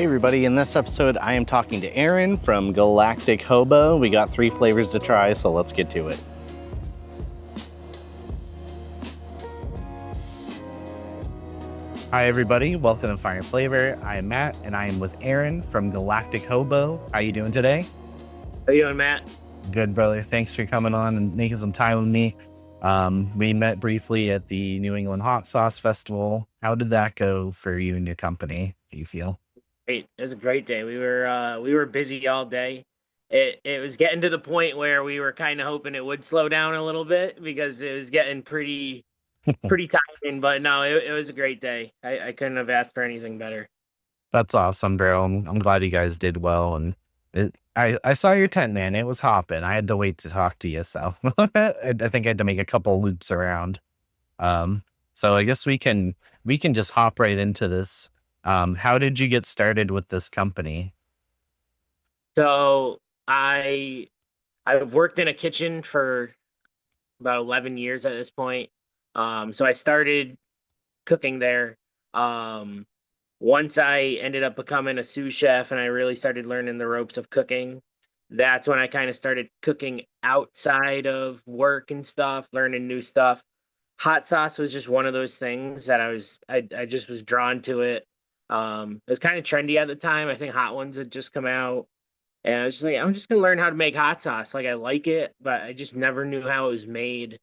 Hey everybody, in this episode I am talking to Aaron from Galactic Hobo. We got 3 flavors to try, so let's get to it. Hi everybody, welcome to fire.and.flavor. I am Matt and I am with Aaron from Galactic Hobo. How you doing today? How you doing, Matt? Good, brother. Thanks for coming on and making some time with me. We met briefly at the New England Hot Sauce Festival. How did that go for you and your company, do you feel? Great. It was a great day. We were busy all day. It was getting to the point where we were kind of hoping it would slow down a little bit because it was getting pretty tiring. But no, it was a great day. I couldn't have asked for anything better. That's awesome, bro. I'm glad you guys did well. And I saw your tent, man. It was hopping. I had to wait to talk to you. So I think I had to make a couple loops around. So I guess we can just hop right into this. How did you get started with this company? So I've worked in a kitchen for about 11 years at this point. So I started cooking there. Once I ended up becoming a sous chef and I really started learning the ropes of cooking, that's when I kind of started cooking outside of work and stuff, learning new stuff. Hot sauce was just one of those things that I just was drawn to it. It was kind of trendy at the time. I think hot ones had just come out. And I was just like, I'm just gonna learn how to make hot sauce. Like I like it, but I just never knew how it was made.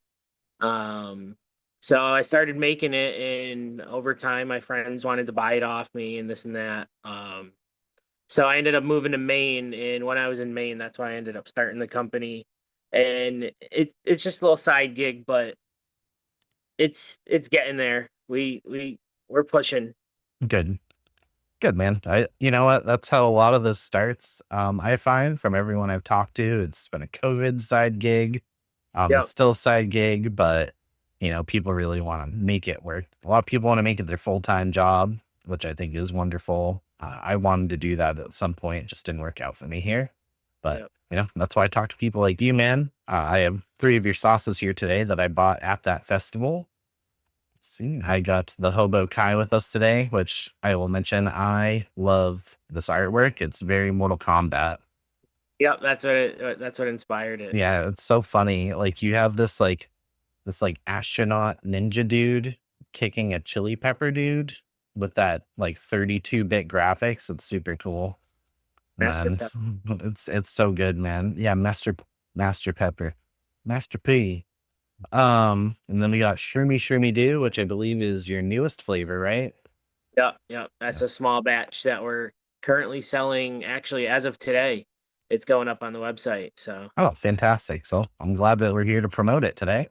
Um, so I started making it, and over time, my friends wanted to buy it off me and this and that. So I ended up moving to Maine, and when I was in Maine, that's why I ended up starting the company. And it's just a little side gig, but it's getting there. We're pushing. Good. Good, man. You know what? That's how a lot of this starts. I find from everyone I've talked to, it's been a COVID side gig. Yep. It's still a side gig, but people really want to make it work. A lot of people want to make it their full-time job, which I think is wonderful. I wanted to do that at some point. It just didn't work out for me here. But, Yep. that's why I talk to people like you, man. I have 3 of your sauces here today that I bought at that festival. Let's see. I got the Hobo Kai with us today, which I will mention. I love this artwork. It's very Mortal Kombat. Yep. That's what inspired it. Yeah, it's so funny. Like you have this astronaut ninja dude kicking a chili pepper dude with that like 32-bit graphics. It's super cool. Master Man, Pep. it's so good, man. Yeah, Master Pepper. Master P. And then we got Shroomy Shroomy Doo, which I believe is your newest flavor, right? Yep. Yep. Yeah. That's a small batch that we're currently selling. Actually, as of today, it's going up on the website. So Oh, fantastic. So I'm glad that we're here to promote it today.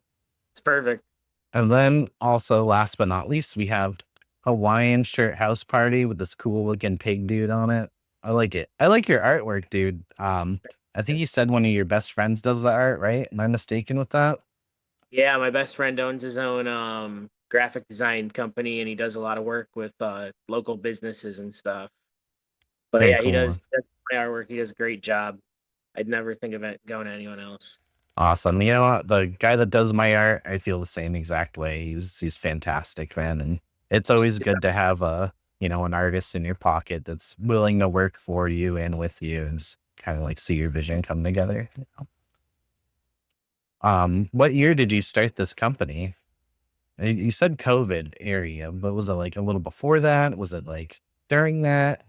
it's perfect. And then also, last but not least, we have Hawaiian Shirt House Party with this cool looking pig dude on it. I like it. I like your artwork, dude. I think you said one of your best friends does the art, right? Am I mistaken with that? Yeah, my best friend owns his own graphic design company, and he does a lot of work with local businesses and stuff. But Very yeah, he cool, man. does that's my artwork. He does a great job. I'd never think of it going to anyone else. Awesome. You know what? The guy that does my art, I feel the same exact way. He's fantastic, man. And it's always good to have an artist in your pocket that's willing to work for you and with you and kind of like see your vision come together. What year did you start this company? You said COVID area, but was it like a little before that? Was it like during that?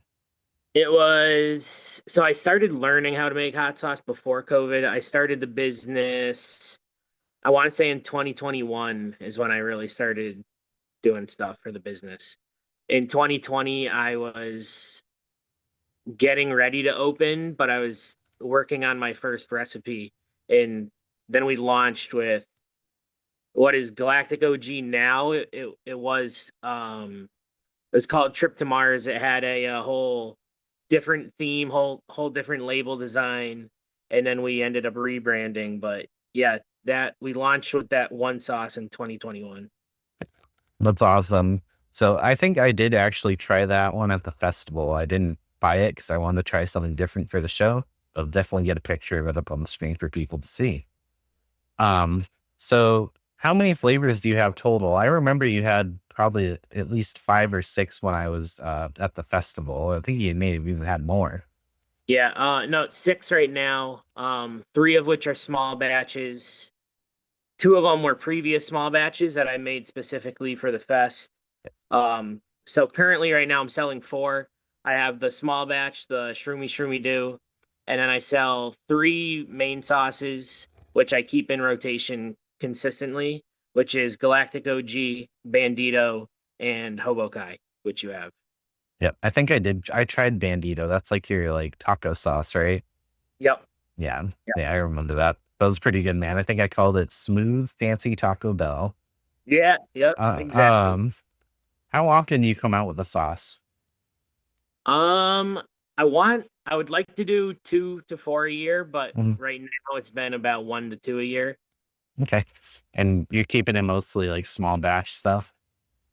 It was so I started learning how to make hot sauce before COVID. I started the business, I want to say in 2021 is when I really started doing stuff for the business. In 2020, I was getting ready to open, but I was working on my first recipe. And then we launched with what is Galactic OG now. It was called Trip to Mars. It had a whole different theme, whole different label design, and then we ended up rebranding. But yeah, that we launched with that one sauce in 2021. That's awesome. So I think I did actually try that one at the festival. I didn't buy it because I wanted to try something different for the show. I'll definitely get a picture of it up on the screen for people to see. Um, so how many flavors do you have total? I remember you had probably at least 5 or 6 when I was at the festival. I think you may have even had more. Yeah, no, it's 6 right now. 3 of which are small batches. 2 of them were previous small batches that I made specifically for the fest. So currently right now I'm selling 4. I have the small batch, the Shroomy Shroomy Doo, and then I sell 3 main sauces, which I keep in rotation consistently, which is Galactic OG, Bandito, and Hobo Kai, which you have. Yep. I think I did. I tried Bandito. That's like your like taco sauce, right? Yep. Yeah. Yep. Yeah. I remember that. That was pretty good, man. I think I called it Smooth Fancy Taco Bell. Yeah, yep, Uh, exactly. um, how often do you come out with a sauce? Um, I would like to do 2 to 4 a year, but Mhm. right now it's been about 1 to 2 a year. Okay. And you're keeping it mostly like small batch stuff?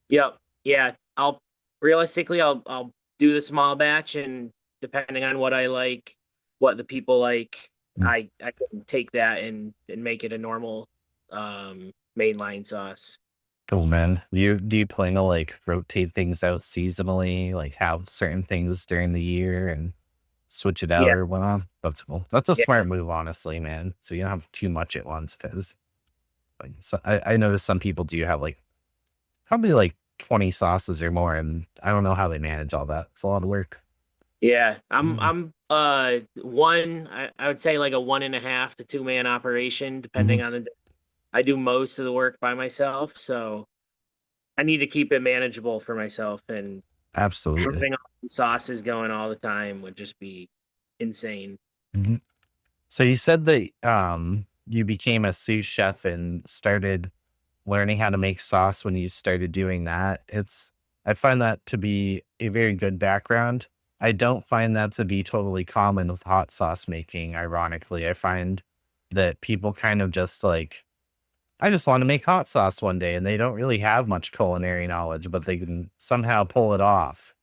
Yep. Yeah, I'll realistically I'll do the small batch, and depending on what I like, what the people like, Mm. I can take that and make it a normal mainline sauce. Cool, man. Do you plan to like rotate things out seasonally, like have certain things during the year and switch it out Yeah, or whatnot? That's cool. That's a yeah, smart move, honestly, man. So you don't have too much at once because like, so I noticed some people do have like probably like 20 sauces or more, and I don't know how they manage all that. It's a lot of work. yeah. Mm-hmm. One I would say like a 1.5 to 2 man operation, Mm-hmm. depending on the day. I do most of the work by myself, so I need to keep it manageable for myself, and Absolutely. having all the sauces going all the time would just be insane. Mhm. So you said that you became a sous chef and started learning how to make sauce when you started doing that. I find that to be a very good background. I don't find that to be totally common with hot sauce making, ironically. I find that people kind of just like, I just want to make hot sauce one day, and they don't really have much culinary knowledge, but they can somehow pull it off.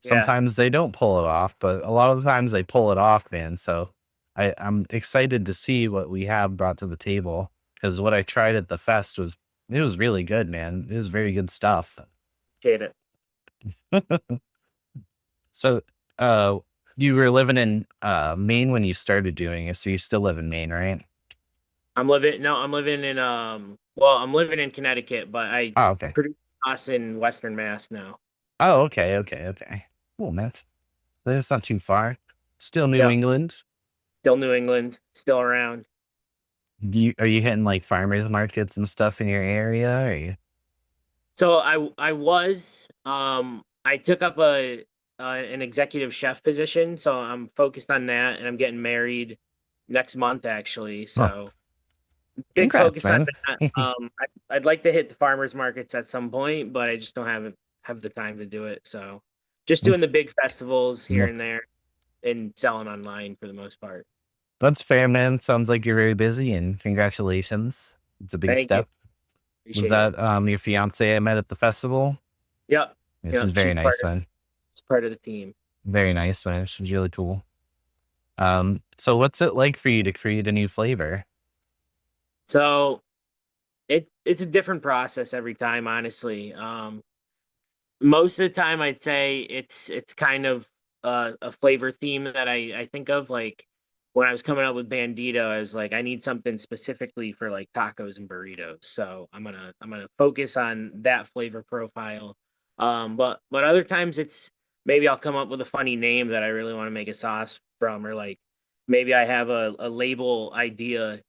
Yeah, Sometimes they don't pull it off, but a lot of the times they pull it off, man. So I'm excited to see what we have brought to the table because what I tried at the fest was it was really good, man. It was very good stuff. appreciate it. So uh you were living in Maine when you started doing it, so you still live in Maine, right? I'm living in well, I'm living in Connecticut, but I Oh, okay. produce sauce in Western Mass now. Oh, okay, okay, okay. Cool, man. That's not too far. Still New Yep, England. still New England, still around. Are you hitting like farmers markets and stuff in your area? Or So I was I took up a an executive chef position, so I'm focused on that, and I'm getting married next month actually. oh, So big congrats, focus on man. that. I'd like to hit the farmers markets at some point, but I just don't have the time to do it. So just doing That's the big festivals here yep. and there and selling online for the most part. That's fair, man. Sounds like you're very busy and congratulations. It's a big Thank you. step. Was Appreciate it. that your fiance I met at the festival? Yep. This is Yep. very nice, man. She's part of the team. Very nice, man. She's really cool. So what's it like for you to create a new flavor? So it's a different process every time, honestly. Most of the time I'd say it's kind of a flavor theme that I think of. Like when I was coming up with bandito, I was like, I need something specifically for like tacos and burritos. So I'm gonna focus on that flavor profile. But other times it's maybe I'll come up with a funny name that I really want to make a sauce from, or like maybe I have a label idea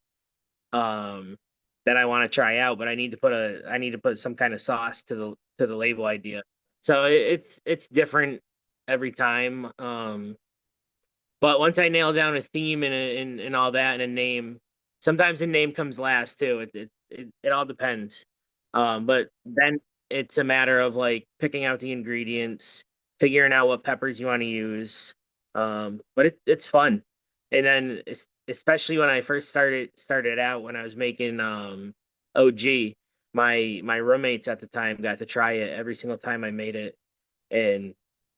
um that I want to try out, but I need to put some kind of sauce to the label idea. So it's different every time. But once I nail down a theme and all that and a name, sometimes a name comes last too. It all depends. But then it's a matter of like picking out the ingredients, figuring out what peppers you want to use. But it's fun. And then especially when I first started out when I was making OG, my roommates at the time got to try it every single time I made it, and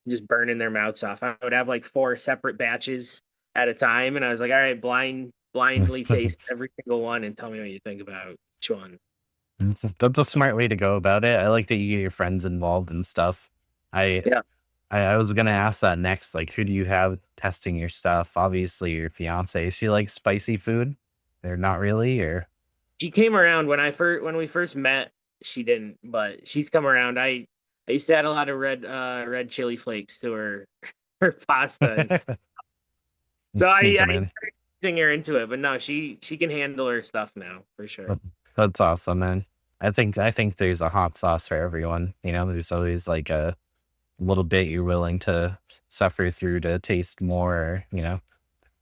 just burning their mouths off. I would have like 4 separate batches at a time, and I was like, "All right, blindly taste every single one and tell me what you think about each one." That's a smart way to go about it. I like that you get your friends involved and stuff. I Yeah. I was gonna ask that next. Like, who do you have testing your stuff? Obviously, your fiance. Is she like spicy food? They're not really, or She came around when we first met, she didn't, but she's come around. I used to add a lot of red chili flakes to her her pasta and so sneak I them in. sing her into it, but no, she can handle her stuff now for sure. That's awesome, man. I think there's a hot sauce for everyone. There's always like a little bit you're willing to suffer through to taste more.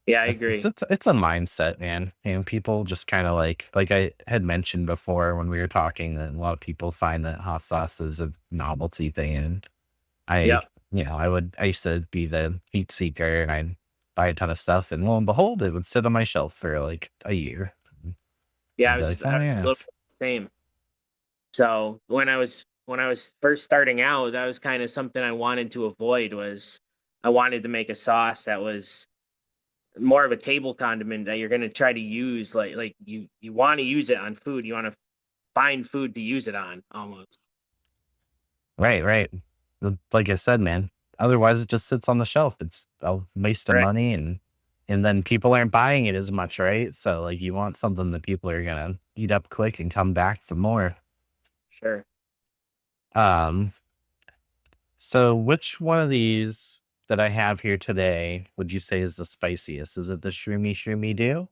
Yeah, I It's agree. it's it's a mindset, man. People just kind of like I had mentioned before when we were talking that a lot of people find that hot sauce is a novelty thing, and I, Yep. I used to be the heat seeker, and I'd buy a ton of stuff, and lo and behold, it would sit on my shelf for like a year. Yeah, I'd be like, I oh was a yeah, little the same. So when I was first starting out, that was kind of something I wanted to avoid was I wanted to make a sauce that was more of a table condiment that you're gonna try to use like you want to use it on food. You want to find food to use it on almost. right, right. Like I said, man. Otherwise, it just sits on the shelf. It's a waste of Right. money, and then people aren't buying it as much, right? So like, you want something that people are gonna eat up quick and come back for more. Sure. Um, so which one of these that I have here today would you say is the spiciest? Is it the Shroomy Shroomy Doo?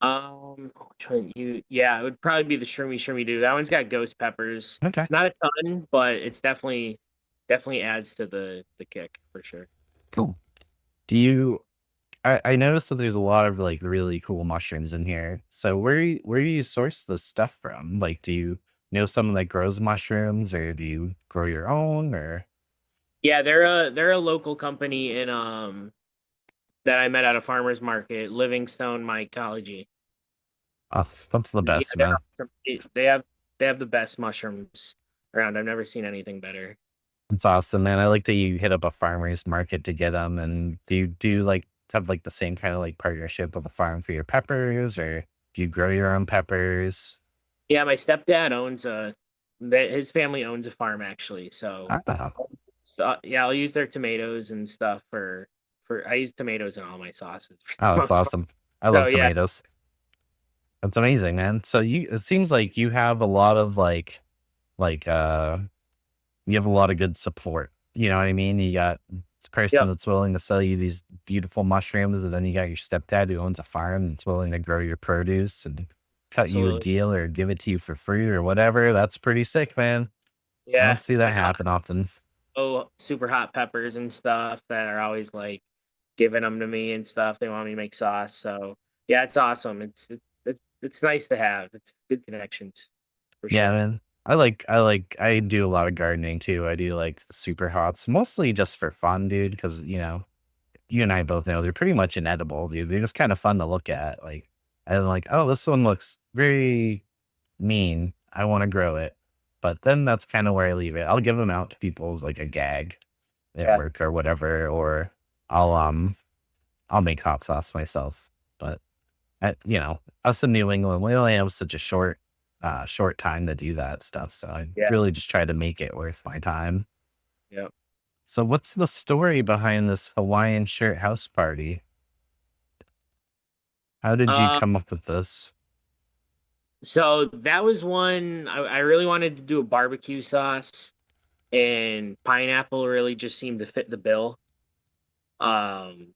Which one yeah, it would probably be the Shroomy Shroomy Doo. That one's got ghost peppers. Okay, Not a ton, but it's definitely adds to the kick for sure. cool. Do you? I noticed that there's a lot of like really cool mushrooms in here. So where do you source this stuff from? Like, do you know someone that grows mushrooms, or do you grow your own? Or Yeah, they're a local company in that I met at a farmer's market, Livingstone Mycology. oh, that's the Yeah, best, they're man. awesome. They have the best mushrooms around. I've never seen anything better. It's awesome, man. I like that you hit up a farmer's market to get them. And do you do like have like the same kind of like partnership with a farm for your peppers, or do you grow your own peppers? Yeah, my stepdad owns his family owns a farm actually. Ah, So yeah, I'll use their tomatoes and stuff for I use tomatoes in all my sauces for oh, the it's most part. awesome. I So love yeah, tomatoes. That's amazing, man. So it seems like you have a lot of like you have a lot of good support. You know what I mean? You got this person yep, that's willing to sell you these beautiful mushrooms, and then you got your stepdad who owns a farm that's willing to grow your produce and cut you a absolutely. deal or give it to you for free or whatever. That's pretty sick, man. I don't Yeah, see that like happen often. super hot peppers and stuff that are always like giving them to me and stuff. They want me to make sauce. So yeah, it's awesome. It's nice to have. It's good connections for Yeah, sure. man. I do a lot of gardening too. I do like super hots, mostly just for fun, dude, because you and I both know they're pretty much inedible, dude. They're just kind of fun to look at. Like, I'm like, oh, this one looks very mean. I want to grow it. But then that's kind of where I leave it. I'll give them out to people as like a gag at Yeah, work or whatever, or I'll I'll make hot sauce myself. But us in New England, we only have such a short time to do that stuff. So I yeah, really just try to make it worth my time. yeah. So what's the story behind this Hawaiian Shirt House Party? How did you Uh, come up with this? so that was one I really wanted to do a barbecue sauce, and pineapple really just seemed to fit the bill. Um,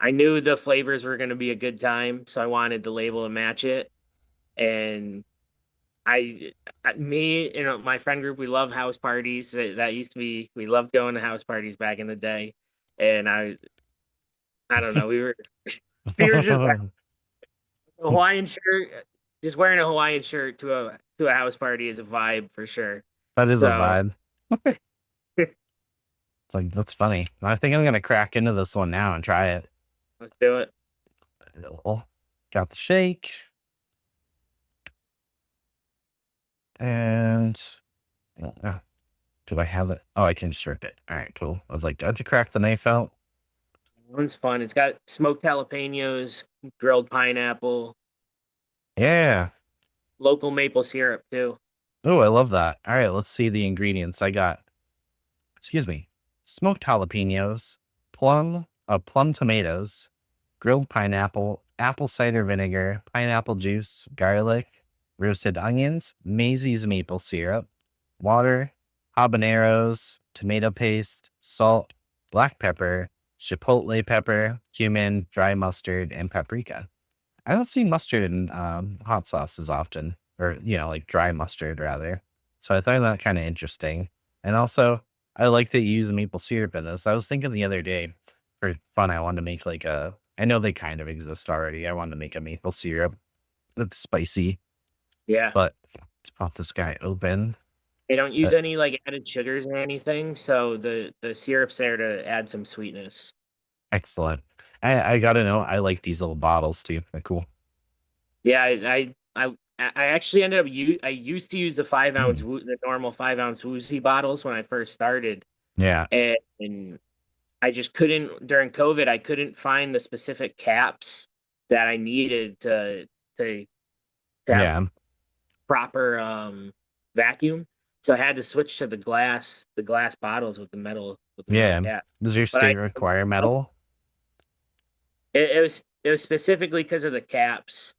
I knew the flavors were going to be a good time, so I wanted the label to match it. And I, me, my friend group, we love house parties. That used to be, we loved going to house parties back in the day. And I don't know, we were just a Hawaiian shirt, just wearing a Hawaiian shirt to a house party is a vibe for sure. That is a So vibe. It's like, that's funny. I think I'm gonna crack into this one now and try it. let's do it. Oh, got the shake. And do I have it? Oh, I can strip it. All right, cool. I was like, did you crack the knife out? One's fun. It's got smoked jalapenos, grilled pineapple. Yeah. local maple syrup too. Oh, I love that. All right, let's see the ingredients. I got, excuse me, smoked jalapenos, plum tomatoes, grilled pineapple, apple cider vinegar, pineapple juice, garlic, roasted onions, Maisie's maple syrup, water, habaneros, tomato paste, salt, black pepper, chipotle pepper, cumin, dry mustard, and paprika. I don't see mustard in hot sauces often, or like dry mustard rather. So I thought that kind of interesting. And also, I like to use maple syrup in this. I was thinking the other day for fun, I wanted to make like a. I know they kind of exist already. I wanted to make a maple syrup that's spicy, Yeah. but let's pop this guy open. They don't use Uh, any like added sugars or anything, so the syrup's there to add some sweetness. Excellent. I gotta know. I like these little bottles too. They're cool. Yeah, I actually ended up I used to use the 5 ounce Mm, the normal 5 ounce woozy bottles when I first started, yeah, and I just couldn't during COVID. I couldn't find the specific caps that I needed to to have yeah, proper vacuum. So I had to switch to the glass bottles with the metal yeah. cap. Does your But I state require metal? it was specifically because of the caps.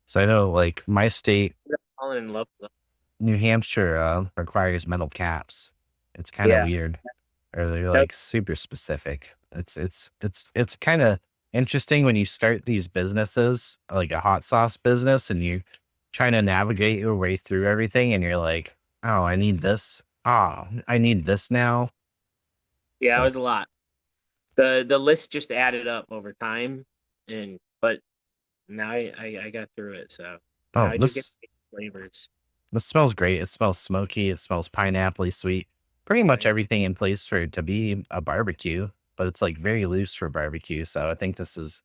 So I know, like my state, I'm falling in love with them. New Hampshire, requires metal caps. It's kind of Yeah, weird, or they're that- like super specific. It's kind of interesting when you start these businesses, like a hot sauce business, and you trying to navigate your way through everything, and you're like, oh, I need this. Oh, I need this now. It's yeah, it was like, a lot. The list just added up over time, and but now I got through it. So now oh, I just get flavors. this smells great. It smells smoky. It smells pineapple sweet. Pretty much Right? everything in place for it to be a barbecue, but it's like very loose for barbecue. So I think this has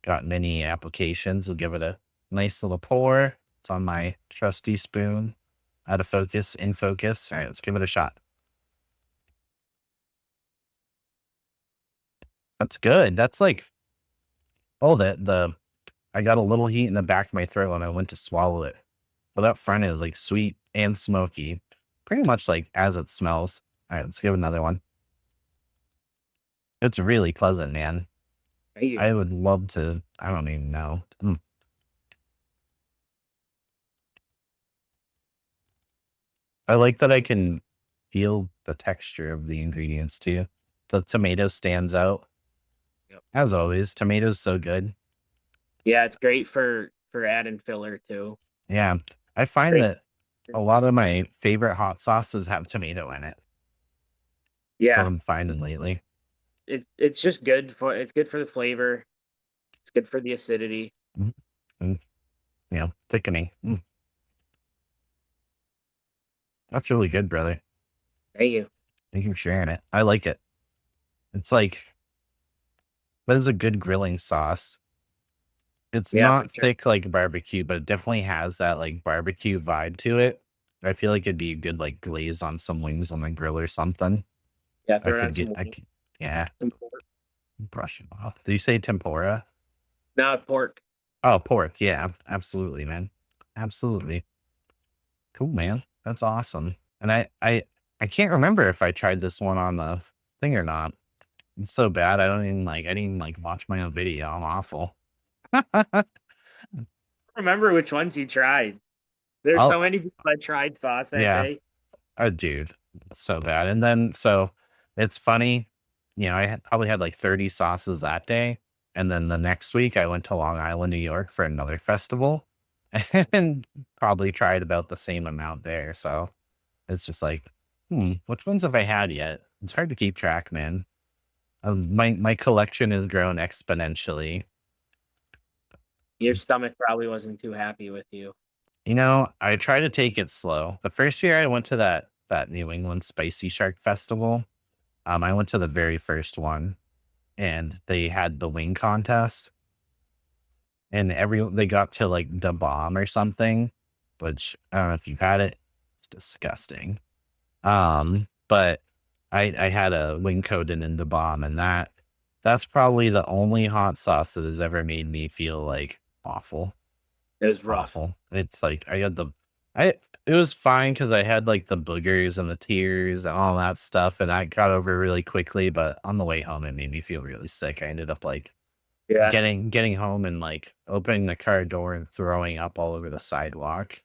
got many applications. We'll give it a nice little pour. It's on my trusty spoon. Out of focus, in focus. All right, let's give it a shot. That's good. That's like, oh, I got a little heat in the back of my throat when I went to swallow it. But that front is like sweet and smoky, pretty much like as it smells. All right, let's give it another one. It's really pleasant, man. Thank you. I would love to. I don't even know. I like that I can feel the texture of the ingredients too. The tomato stands out. Yep. As always, tomatoes so good. Yeah, it's great for adding filler too. Yeah. I find Great. that a lot of my favorite hot sauces have tomato in it. That's what Yeah, I'm finding lately. it's just it's good for the flavor. It's good for the acidity. Mhm. And, thickening. That's really good, brother. Thank you. Thank you for sharing it. I like it. It's like, that is a good grilling sauce. It's Yeah, for not sure. thick like barbecue, but it definitely has that like barbecue vibe to it. I feel like it'd be a good like glaze on some wings on the grill or something. Yeah, I throw it on could some get, I wings, could, yeah, some pork. brush it off. Did you say tempura? No, pork. Oh, pork. Yeah, absolutely, man. Absolutely. Cool, man. That's awesome. And I can't remember if I tried this one on the thing or not. It's so bad. I didn't even like watch my own video. I'm awful. Remember which ones you tried. There's I'll, so many people that tried sauce that yeah. day. Oh, dude, it's so bad. And then, so it's funny, probably had like 30 sauces that day. And then the next week, I went to Long Island, New York for another festival and probably tried about the same amount there. So it's just like, which ones have I had yet? It's hard to keep track, man. My collection has grown exponentially. Your stomach probably wasn't too happy with you. I try to take it slow. The first year I went to that New England Spicy Shark Festival, I went to the very first one, and they had the wing contest, and they got to like the bomb or something, which I don't know if you've had it. It's disgusting. But I had a wing coated in the bomb, and that's probably the only hot sauce that has ever made me feel like awful. It was rough. Awful. It's like I it was fine because I had like the boogers and the tears and all that stuff, and I got over really quickly. But on the way home, it made me feel really sick. I ended up like Yeah. getting home and like opening the car door and throwing up all over the sidewalk.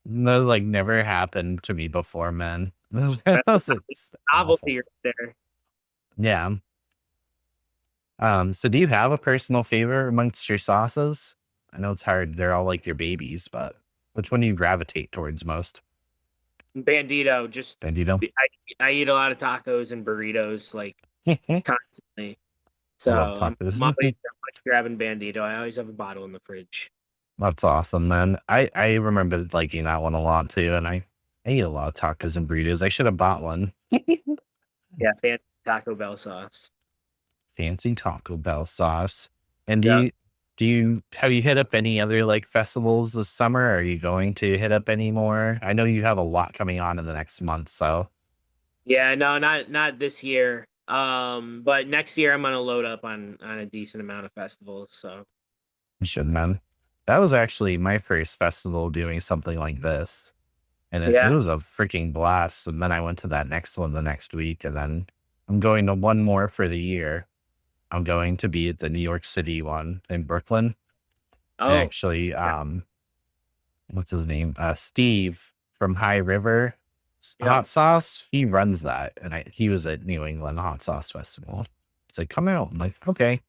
And that was like never happened to me before, man. That's It's novelty awful. right there. Yeah. So do you have a personal favorite amongst your sauces? I know it's hard. They're all like your babies, but which one do you gravitate towards most? Bandito, just Bandito? I eat a lot of tacos and burritos like I constantly. So love I'm tacos. always grabbing Bandito. I always have a bottle in the fridge. That's awesome, man. I remember liking that one a lot too, and I eat a lot of tacos and burritos. I should have bought one. Yeah, fancy Taco Bell sauce. Fancy Taco Bell sauce. And Yeah. do you have you hit up any other like festivals this summer? Are you going to hit up any more? I know you have a lot coming on in the next month, so Yeah, no, not this year. But next year I'm gonna load up on a decent amount of festivals. So you should, man. That was actually my first festival doing something like this. And it yeah. was a freaking blast. And then I went to that next one the next week. And then I'm going to one more for the year. I'm going to be at the New York City one in Brooklyn. And Oh, actually, yeah. what's his name? Steve from High River Yep. Hot Sauce. He runs that. And he was at New England Hot Sauce Festival. He's like, come out. I'm like, okay.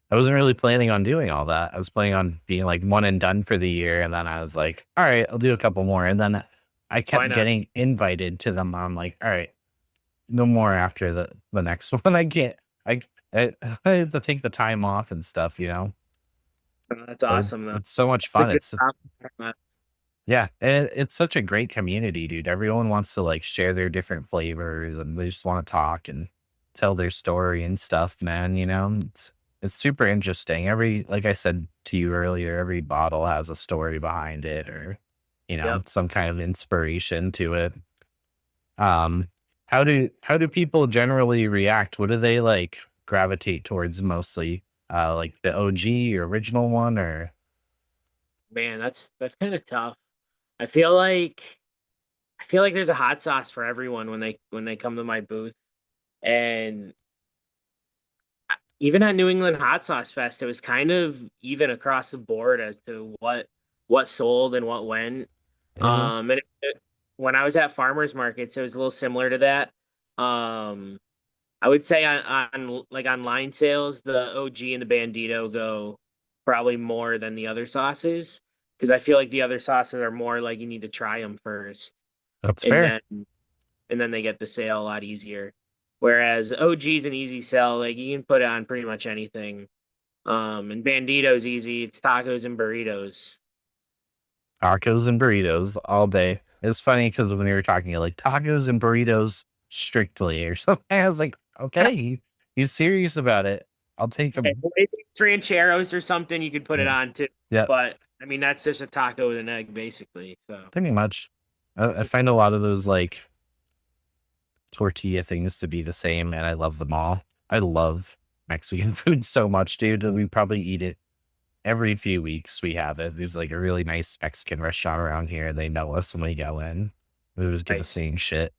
I wasn't really planning on doing all that. I was planning on being like one and done for the year. And then I was like, all right, I'll do a couple more. And then I Why kept not? getting invited to them. I'm like, all right, no more after the next one. I can't, I, I have to take the time off and stuff, you know, That's but awesome though. it's so much It's a fun. good It's, topic. yeah, and it's such a great community, dude. Everyone wants to like share their different flavors and they just want to talk and tell their story and stuff, man. You know, it's super interesting. Like I said to you earlier, every bottle has a story behind it or, you know, Yep. some kind of inspiration to it. Um, how do people generally react? What do they like gravitate towards mostly? Like the OG or original one or Man, that's kind of tough. I feel like there's a hot sauce for everyone when they come to my booth. And even at New England Hot Sauce Fest, it was kind of even across the board as to what sold and what went. yeah, When I was at farmers markets, it was a little similar to that. Um, I would say on like online sales, the OG and the Bandito go probably more than the other sauces because I feel like the other sauces are more like you need to try them first, that's and fair. then they get the sale a lot easier. Whereas OG's an easy sell, like you can put it on pretty much anything. And Bandito's easy. It's tacos and burritos. Tacos and burritos all day. It's funny because when you were talking, you're like tacos and burritos strictly or something. I was like, okay, he's serious about it. I'll take Okay, him. well, maybe it's rancheros or something you could put it Yeah. on too. Yeah. But I mean, that's just a taco with an egg, basically. So Pretty much. I find a lot of those like tortilla things to be the same, and I love them all. I love Mexican food so much, dude. We probably eat it every few weeks. We have it. There's like a really nice Mexican restaurant around here. They know us when we go in. We just get the nice. same shit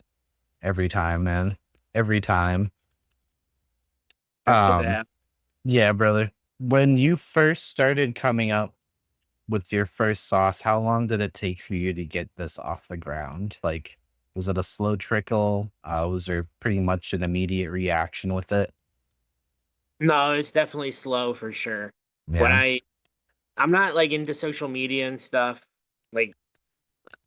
every time, man. Every time. That's good to Um, have. yeah, brother. When you first started coming up with your first sauce, how long did it take for you to get this off the ground? Like, was it a slow trickle? Was there pretty much an immediate reaction with it? No, it's definitely slow for sure. When Yeah, I'm not like into social media and stuff. Like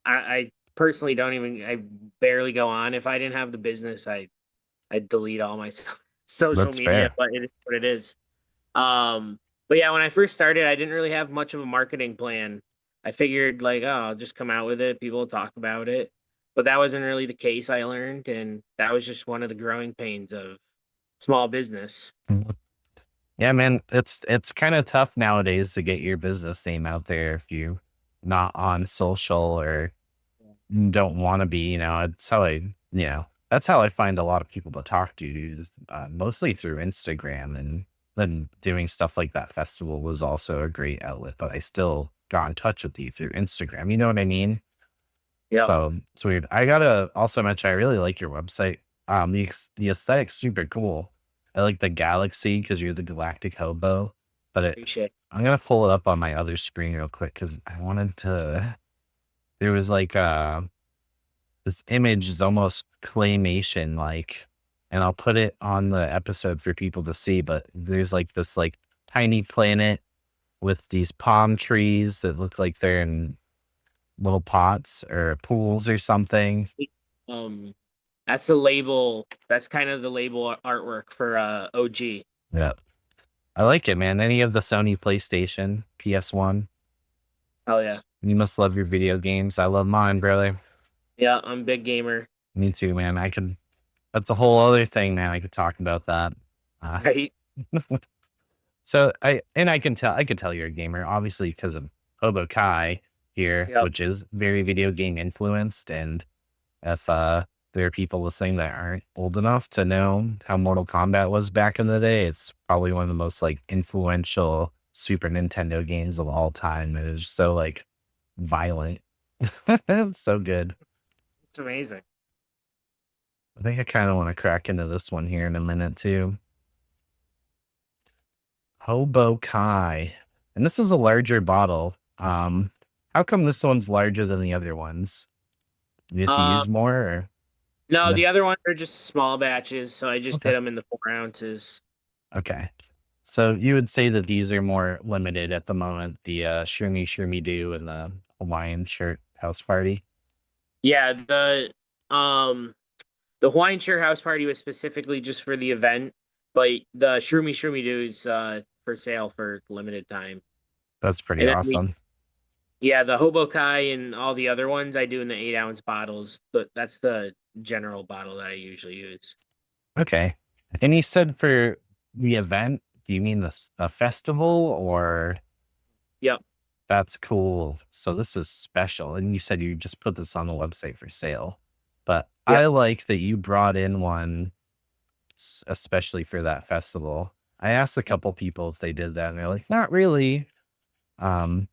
I personally don't even I barely go on. If I didn't have the business, I'd delete all my social that's media, fair. but it is what it is. But yeah, when I first started, I didn't really have much of a marketing plan. I figured like, oh, I'll just come out with it. People will talk about it. But that wasn't really the case, I learned, and that was just one of the growing pains of small business. Mhm. Yeah, man, it's kind of tough nowadays to get your business name out there if you're not on social or don't want to be. You know, it's how that's how I find a lot of people to talk to, dude, is, mostly through Instagram, and then doing stuff like that festival was also a great outlet. But I still got in touch with you through Instagram. You know what I mean? Yep. So it's weird. I gotta also mention I really like your website. The aesthetic's super cool. I like the galaxy because you're the Galactic Hobo. But Appreciate I'm gonna pull it up on my other screen real quick because I wanted to. There was like this image is almost claymation like, and I'll put it on the episode for people to see. But there's like this like tiny planet with these palm trees that look like they're in little pots or pools or something. it. That's the label. That's kind of the label artwork for OG. Yeah. I like it, man. Any of the Sony PlayStation, PS1. Hell yeah. You must love your video games. I love mine, brother. Yeah, I'm a big gamer. Me too, man. That's a whole other thing, man. I could talk about that. Uh, Right? so I can tell you're a gamer, obviously, because of Hobo Kai here, Yep. which is very video game influenced. And if there are people listening that aren't old enough to know how Mortal Kombat was back in the day, it's probably one of the most like influential Super Nintendo games of all time. It is so like violent. It's so good. It's amazing. I think I kind of want to crack into this one here in a minute too. Hobo Kai. And this is a larger bottle. How come this one's larger than the other ones? You have to Um, use more or no, no? the other ones are just small batches, so I just Okay. did them in the 4 ounces. Okay. So you would say that these are more limited at the moment, the Shroomy Shroomy Doo and the Hawaiian Shirt House Party. Yeah, the Hawaiian Shirt House Party was specifically just for the event, but the Shroomy Shroomy Doo is for sale for limited time. That's pretty And then we, awesome. yeah, the Hobo Kai and all the other ones I do in the 8 ounce bottles, but that's the general bottle that I usually use. Okay. And you said for the event, do you mean the festival or Yep. that's cool. So this is special. And you said you just put this on the website for sale. But Yep. I like that you brought in one especially for that festival. I asked a couple people if they did that and they're like, not really. I'm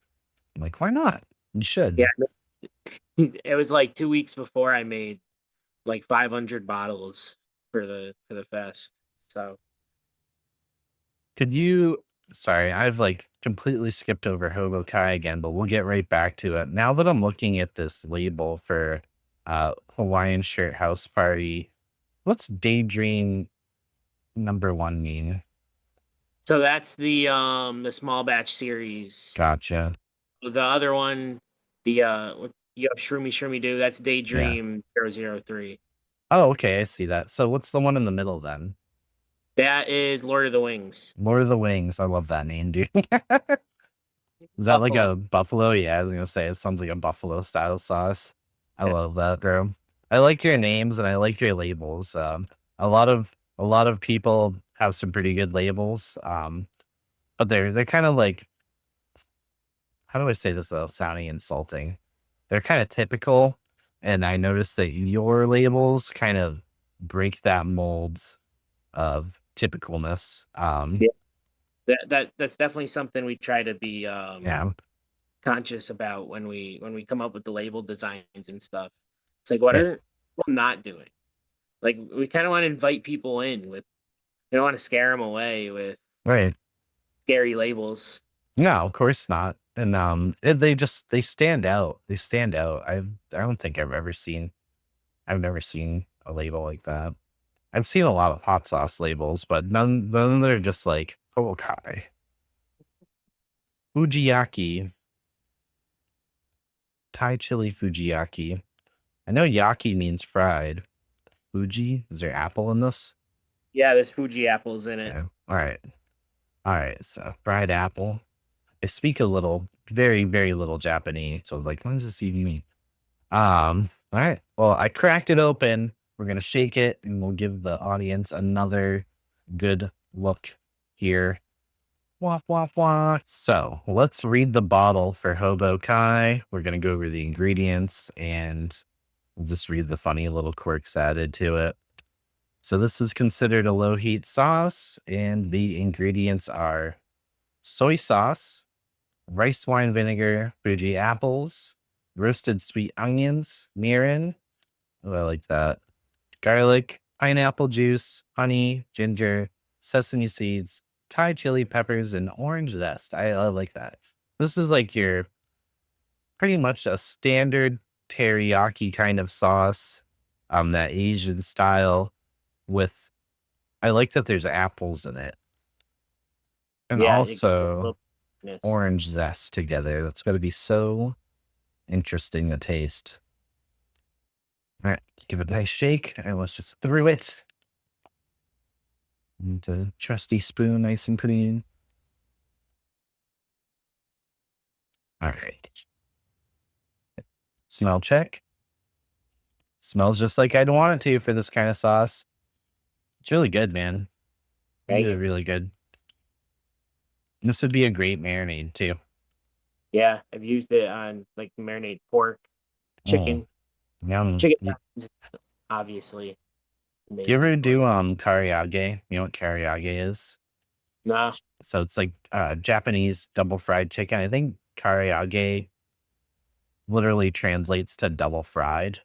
like, why not? You Yeah. should. It was like 2 weeks before I made like 500 bottles for the fest. So Could you sorry, I've like completely skipped over Hobo Kai again, but we'll get right back to it. Now that I'm looking at this label for Hawaiian Shirt House Party, what's Daydream #1 mean? so that's the small batch series. Gotcha. The other one, you have Shroomy Shroomy Doo. That's Yeah. Daydream 003. Oh, okay, I see that. So what's the one in the middle then? That is Lord of the Wings. Lord of the Wings. I love that name, dude. Is that like Buffalo. a buffalo? Yeah, I was gonna say it sounds like a buffalo style sauce. I Yeah. love that, bro. I like your names and I like your labels. A lot of people have some pretty good labels. But they're kind of like how do I say this without sounding insulting? They're kind of typical, and I noticed that your labels kind of break that molds of typicalness. Yeah. That's definitely something we try to be Yeah, conscious about when we come up with the label designs and stuff. It's like what yeah, are people not doing? Like we kind of want to invite people in with we don't want to scare them away with right. scary labels. No, of course not. And they stand out. They stand out. I don't think I've never seen a label like that. I've seen a lot of hot sauce labels, but none that are just like oh Kai. Fujiyaki, Thai chili Fujiyaki. I know yaki means fried. Fuji, is there apple in this? Yeah, there's Fuji apples in it. Yeah. All right. All right. So fried apple. I speak a little, very, very little Japanese. So I was like, what does this even mean? All right. Well, I cracked it open. We're gonna shake it and we'll give the audience another good look here. Wah wah wah. So let's read the bottle for Hobo Kai. We're gonna go over the ingredients and we'll just read the funny little quirks added to it. So this is considered a low heat sauce, and the ingredients are soy sauce, rice wine vinegar, Fuji apples, roasted sweet onions, mirin. Oh, I like that. Garlic, pineapple juice, honey, ginger, sesame seeds, Thai chili peppers, and orange zest. I like that. This is like your pretty much a standard teriyaki kind of sauce, that Asian style with, I like that there's apples in it and Yeah, it gives it a also little sweetness. orange zest together. That's going to be so interesting to taste. All right, give it a nice shake and let's just throw it. And the trusty spoon, nice and clean. All right. Smell check. Smells just like I'd want it to for this kind of sauce. It's really good, man. Thank Really, you. really good. This would be a great marinade too. Yeah, I've used it on like marinade pork, Oh, chicken, yum. chicken You, thighs, obviously do you amazing. ever But do karaage? You know what karaage is? no, So it's like Japanese double fried chicken. I think karaage literally translates to double fried.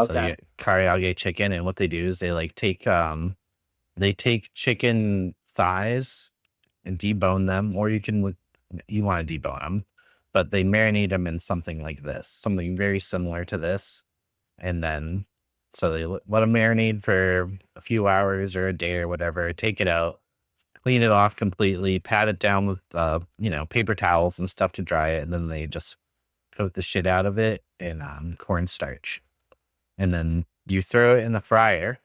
So you okay, get karaage chicken, and what they do is they take chicken thighs and debone them, or you want to debone them, but they marinate them in something like this, something very similar to this, and then so they let them marinate for a few hours or a day or whatever. Take it out, clean it off completely, pat it down with paper towels and stuff to dry it, and then they just coat the shit out of it in cornstarch, and then you throw it in the fryer,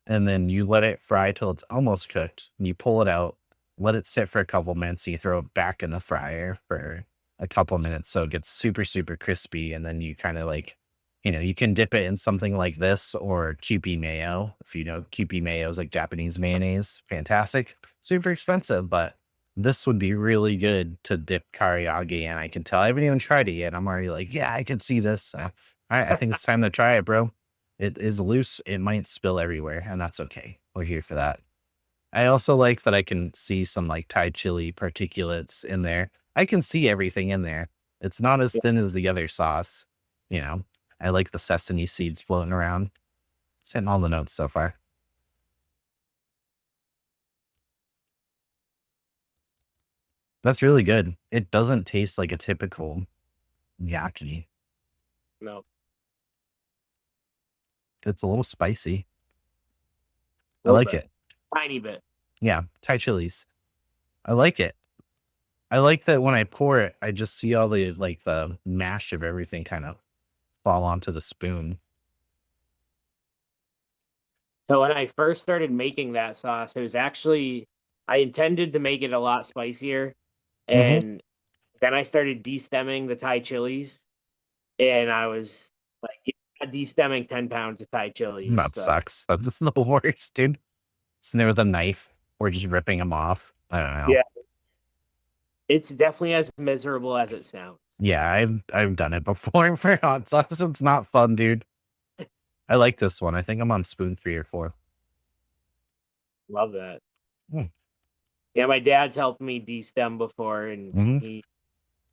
and then you let it fry till it's almost cooked. And you pull it out, let it sit for a couple minutes. And you throw it back in the fryer for a couple minutes so it gets super, super crispy. And then you kind of like, you can dip it in something like this or Kewpie mayo. If you know, Kewpie mayo is like Japanese mayonnaise. Fantastic. Super expensive, but this would be really good to dip karaage in. I can tell. I haven't even tried it yet. I'm already like, yeah, I can see this. All right, I think it's time to try it, bro. It is loose. It might spill everywhere, and that's okay. We're here for that. I also like that I can see some like Thai chili particulates in there. I can see everything in there. It's not as yeah. thin as the other sauce. You know, I like the sesame seeds floating around. It's hitting all the notes so far. That's really good. It doesn't taste like a typical yaki. No, It's a little spicy. a I little like bit, it. tiny bit. Yeah, Thai chilies. I like it. I like that when I pour it, I just see all the mash of everything kind of fall onto the spoon. So when I first started making that sauce, it was actually I intended to make it a lot spicier, Mhm. and then I started destemming the Thai chilies, and I was like, yeah, destemming 10 pounds of Thai chilies. That So sucks. That's the worst, dude. Sitting there with a knife or just ripping them off. I don't know. yeah, it's definitely as miserable as it sounds. Yeah, I've done it before for hot sauce. It's not fun, dude. I like this one. I think I'm on spoon 3 or 4. Love that. Mm. Yeah, my dad's helped me destem before, and Mhm.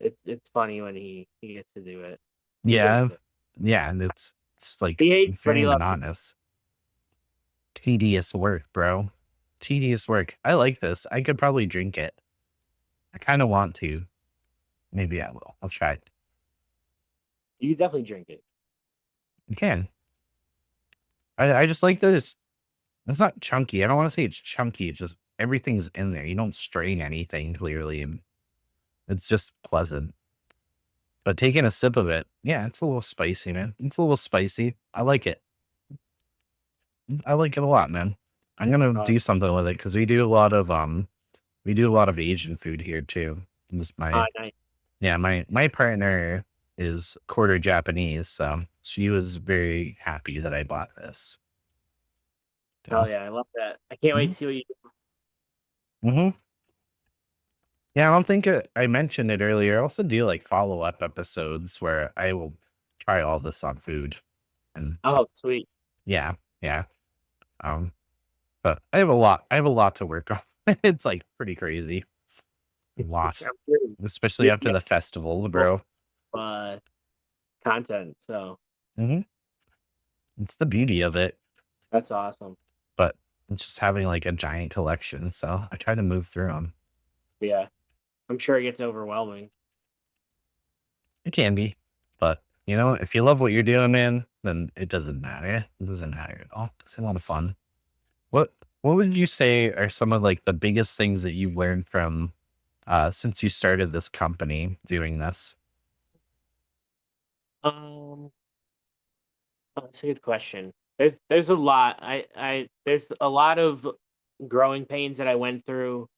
it's funny when he gets to do it. He Yeah. hates it. Yeah, and it's like He hates, but very he loves it. monotonous. Tedious work, bro. Tedious work. I like this. I could probably drink it. I kind of want to. Maybe I will. I'll try it. You definitely drink it. You can. I just like that it's not chunky. I don't want to say it's chunky. It's just everything's in there. You don't strain anything clearly, and it's just pleasant. But taking a sip of it, yeah, it's a little spicy, man. It's a little spicy. I like it. I like it a lot, man. I'm gonna Uh, do something with it because we do a lot of Asian food here too. This Nice. my partner is quarter Japanese, so she was very happy that I bought this. Oh So, yeah, I love that. I can't wait to mhm, see what you do. mhm. Yeah, I don't think I mentioned it earlier. I also do like follow-up episodes where I will try all this on food and Oh, sweet. yeah, yeah. Um, but I have a lot to work on. It's like pretty crazy. A lot, I'm sure especially you after get the festival, full, bro. uh, content. So Hmm. It's the beauty of it, that's awesome. but it's just having like a giant collection. So I try to move through them. Yeah, I'm sure it gets overwhelming. It can be, but you know, if you love what you're doing, man, then it doesn't matter. It doesn't matter at all. It's a lot of fun. What What would you say are some of like the biggest things that you've learned from since you started this company doing this? Um, that's a good question. There's a lot. There's a lot of growing pains that I went through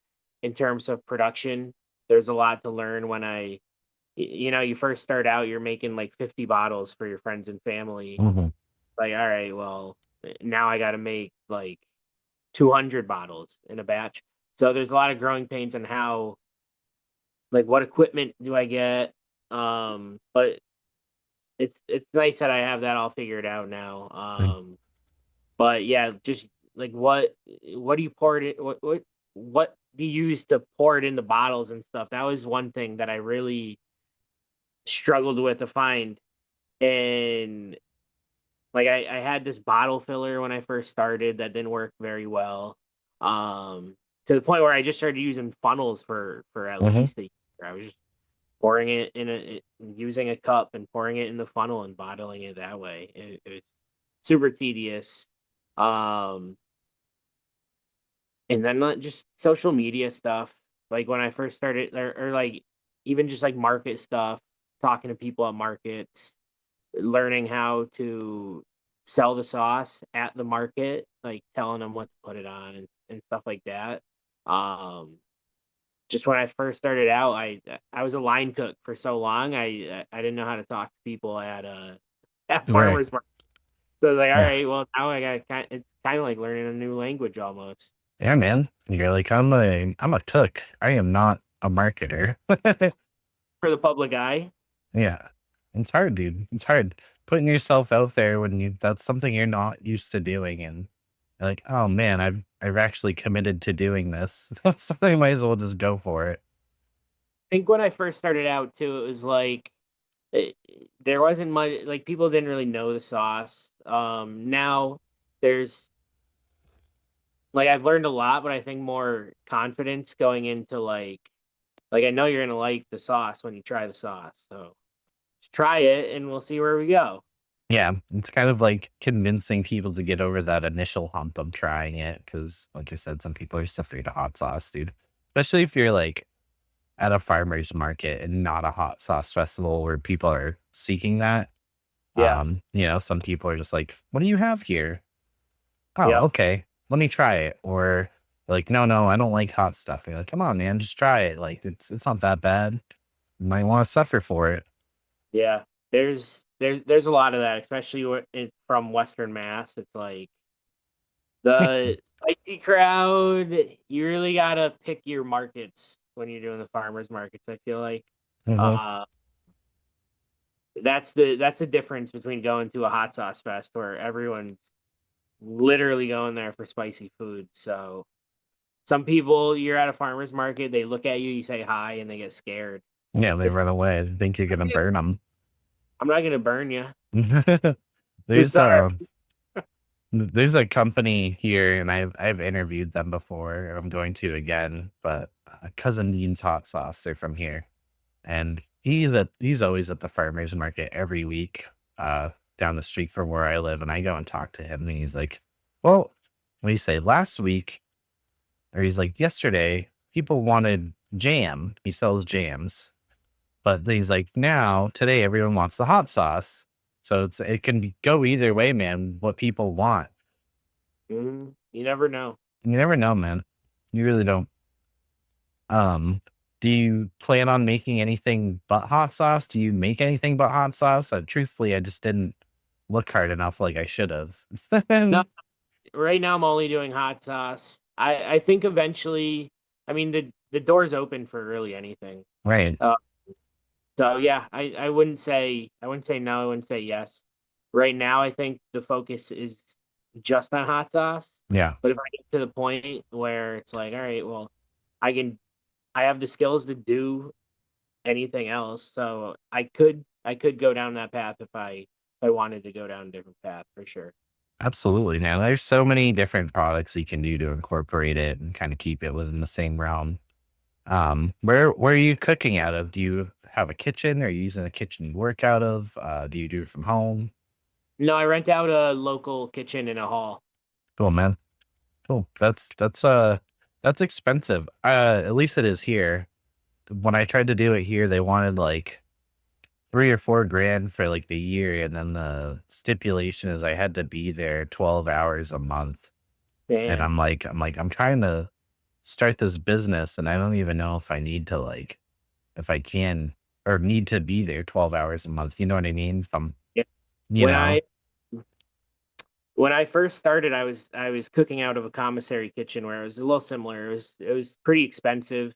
in terms of production. There's a lot to learn when you first start out, you're making like 50 bottles for your friends and family. Hmm. Like, all right, well, now I got to make like 200 bottles in a batch. So there's a lot of growing pains on how, like, what equipment do I get? But it's nice that I have that all figured out now. But yeah, just like what do you pour it in, what do you use to pour it in the bottles and stuff? That was one thing that I really struggled with to find. And like I had this bottle filler when I first started that didn't work very well. To the point where I just started using funnels for at Hmm. least a year. I was just pouring it using a cup and pouring it in the funnel and bottling it that way. It was super tedious. Um, and then just social media stuff. Like when I first started, or like even just like market stuff, talking to people at markets, learning how to sell the sauce at the market, like telling them what to put it on and stuff like that. Um, just when I first started out, I was a line cook for so long. I didn't know how to talk to people at at Right. farmers market. So I was like, all Yeah. right, well now I got it's kind of like learning a new language almost Yeah, man. You're like, I'm a cook. I am not a marketer. for the public eye. Yeah. It's hard, dude. It's hard putting yourself out there when that's something you're not used to doing. And you're like, oh man, I've actually committed to doing this. So I might as well just go for it. I think when I first started out too, it was like it, there wasn't much like people didn't really know the sauce. Now there's like I've learned a lot, but I think more confidence going into like I know you're gonna like the sauce when you try the sauce. So just try it and we'll see where we go. Yeah. It's kind of like convincing people to get over that initial hump of trying it. Cause like I said, some people are just afraid of hot sauce, dude. Especially if you're like at a farmer's market and not a hot sauce festival where people are seeking that. Yeah. Some people are just like, what do you have here? Oh, Yep. okay. Let me try it. Or like, no, no, I don't like hot stuff. You're like, come on, man, just try it. Like it's not that bad. You might want to suffer for it. Yeah. There's a lot of that, especially from Western Mass. It's like the spicy crowd. You really gotta pick your markets when you're doing the farmers markets. I feel like Hmm. uh, that's the difference between going to a hot sauce fest where everyone's literally going there for spicy food. So some people, you're at a farmer's market, they look at you, you say hi, and they get scared. Yeah, they run away. I think you're gonna burn them. I'm not gonna burn you. there's Sorry. a there's a company here, and I've interviewed them before. And I'm going to again, but Cousin Dean's Hot Sauce. They're from here. And he's always at the farmer's market every week, down the street from where I live, and I go and talk to him, and he's like, "Well," what do you say, "last week," or he's like, "Yesterday, people wanted jam." He sells jams, but then he's like, "Now, today, everyone wants the hot sauce." So it can go either way, man, what people want. You never know. You never know, man. You really don't. Um, do you plan on making anything but hot sauce? Do you make anything but hot sauce? Truthfully, I just didn't look hard enough like I should have. No, right now I'm only doing hot sauce. I think eventually, I mean the door's open for really anything. Right. Uh, so yeah, I wouldn't say no, I wouldn't say yes. Right now, I think the focus is just on hot sauce. Yeah. But if I get to the point where it's like, all right, well, I can I have the skills to do anything else. So I could go down that path if I wanted to go down a different path for sure. Absolutely. Now there's so many different products you can do to incorporate it and kind of keep it within the same realm. Where are you cooking out of? Do you have a kitchen? Are you using a kitchen you work out of? Do you do it from home? No, I rent out a local kitchen in a hall. Cool, man. Cool. That's expensive. At least it is here. When I tried to do it here, they wanted like 3 or 4 grand for like the year, and then the stipulation is I had to be there 12 hours a month. And Damn. I'm trying to start this business, and I don't even know if I need to like if I can or need to be there 12 hours a month. You know what I mean? If I'm, Yeah. you When know, I first started, I was cooking out of a commissary kitchen where it was a little similar. It was pretty expensive.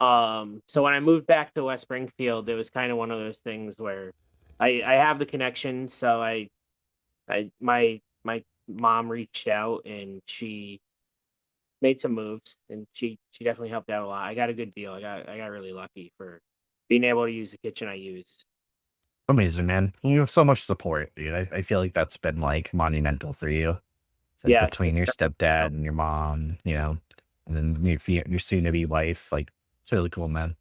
So when I moved back to West Springfield, it was kind of one of those things where I have the connection, so my mom reached out and she made some moves and she definitely helped out a lot. I got a good deal. I got really lucky for being able to use the kitchen I use. amazing, man. You have so much support, dude. I feel like that's been like monumental for you. It's like Yeah, between your stepdad and your mom, and then your soon to be wife. Like, it's really cool, man.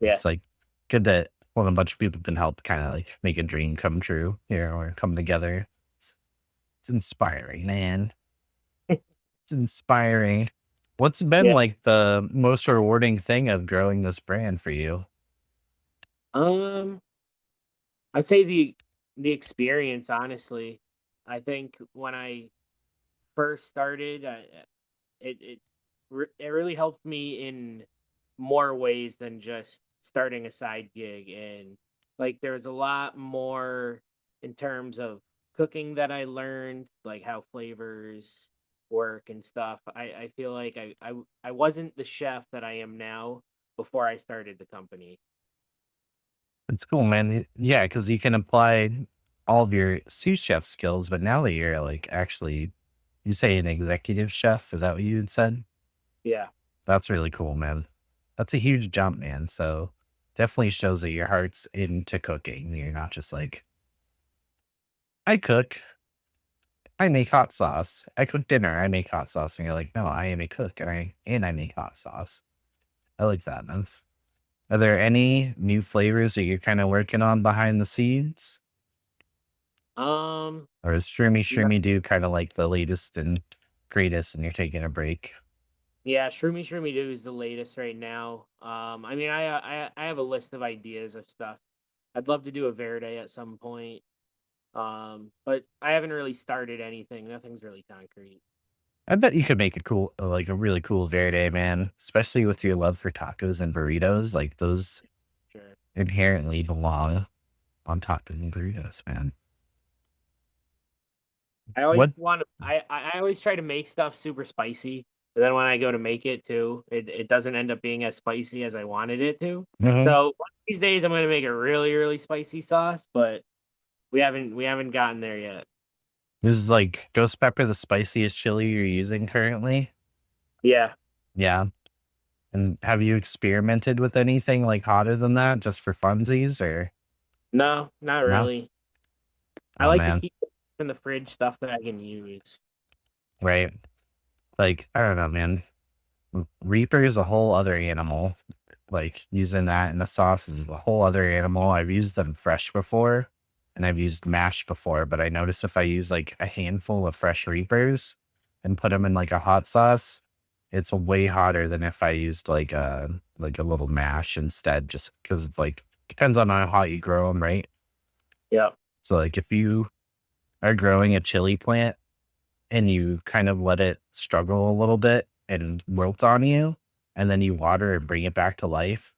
yeah, It's like good that well, a bunch of people can help kind of like make a dream come true, or come together. It's, it's inspiring, man. It's inspiring. What's been yeah. like the most rewarding thing of growing this brand for you? Um, I'd say the experience, honestly. I think when I first started, it really helped me in more ways than just starting a side gig, and like there was a lot more in terms of cooking that I learned, like how flavors work and stuff. I feel like I wasn't the chef that I am now before I started the company. It's cool, man. Yeah, because you can apply all of your sous chef skills, but now that you're like actually, you say an executive chef, is that what you had said? Yeah. That's really cool, man. That's a huge jump, man. So definitely shows that your heart's into cooking. You're not just like, I cook, I make hot sauce. I cook dinner, I make hot sauce. And you're like, no, I am a cook and I make hot sauce. I like that, man. Are there any new flavors that you're kind of working on behind the scenes? Um, Or is Shroomy no, Shroomy Doo kind of like the latest and greatest and you're taking a break? yeah, Shroomy Shroomy Doo is the latest right now. I mean, I have a list of ideas of stuff. I'd love to do a Verde at some point. But I haven't really started anything. Nothing's really concrete. I bet you could make a cool, like a really cool Verde, man, especially with your love for tacos and burritos. Like those Sure. inherently belong on tacos and burritos, man. I always What? want to. I always try to make stuff super spicy, but then when I go to make it too, it doesn't end up being as spicy as I wanted it to. Mhm. So one of these days I'm gonna make a really spicy sauce, but we haven't gotten there yet. This is like ghost pepper, the spiciest chili you're using currently. Yeah. Yeah. And have you experimented with anything like hotter than that just for funsies or No, not no? really. I Oh like to man. keep in the fridge stuff that I can use. Right. Like, I don't know, man. Reaper is a whole other animal. Like using that in the sauce is a whole other animal. I've used them fresh before and I've used mashed before, but I notice if I use like a handful of fresh Reapers and put them in like a hot sauce, it's way hotter than if I used like a little mash instead, just because of like depends on how hot you grow them, right? Yep. So like if you are growing a chili plant and you kind of let it struggle a little bit and wilt on you, and then you water and bring it back to life.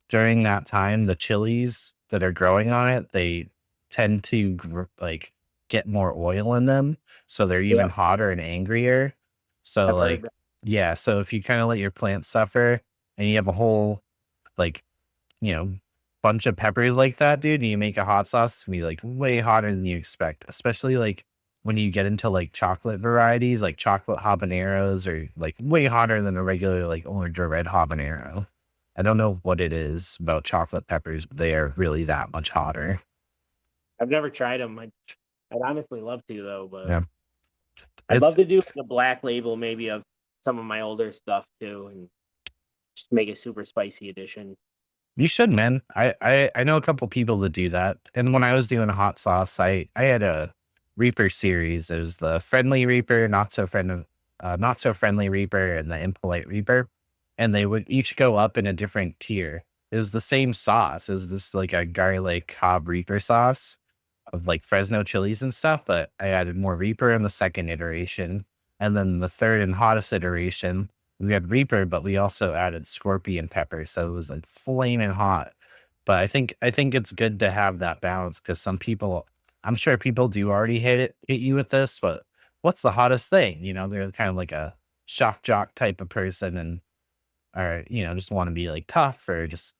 During that time, the chilies that are growing on it, they tend to like get more oil in them, so they're even Yep. hotter and angrier. So I've heard like, that. yeah, so if you kind of let your plant suffer and you have a whole like, you know, bunch of peppers like that, dude, and you make a hot sauce, it's gonna be like way hotter than you expect, especially like when you get into like chocolate varieties, like chocolate habaneros are like way hotter than a regular like orange or red habanero. I don't know what it is about chocolate peppers, but they are really that much hotter. I've never tried them. I'd honestly love to though, but Yeah. I'd It's love to do like a black label maybe of some of my older stuff too, and just make a super spicy edition. You should, man. I know a couple people that do that. And when I was doing hot sauce, I had a Reaper series. It was the friendly Reaper, not so friendly Reaper, and the impolite Reaper. And they would each go up in a different tier. It was the same sauce. It was this like a garlic Cobb Reaper sauce of like Fresno chilies and stuff, but I added more Reaper in the second iteration. And then the third and hottest iteration, we had Reaper, but we also added scorpion pepper. So it was like flaming hot. But I think it's good to have that balance because some people, I'm sure people do already hit you with this, but what's the hottest thing? They're kind of like a shock jock type of person and or just want to be like tough or just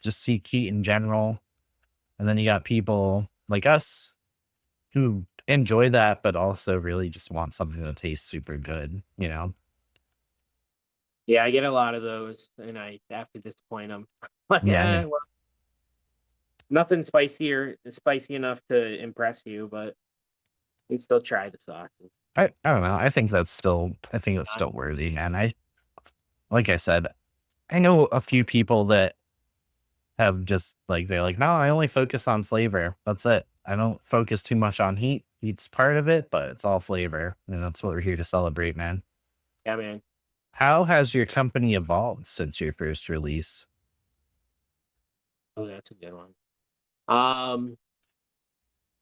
seek heat in general. And then you got people like us who enjoy that, but also really just want something that tastes super good. Yeah, I get a lot of those, and I have to disappoint them. Like, Yeah, yeah. well, nothing spicy enough to impress you, but you still try the sauces. I don't know. I think that's still worthy, man. Like I said, I know a few people that have just like they're like, no, I only focus on flavor. That's it. I don't focus too much on heat. Heat's part of it, but it's all flavor. And that's what we're here to celebrate, man. Yeah, man. How has your company evolved since your first release? Oh, that's a good one. Um,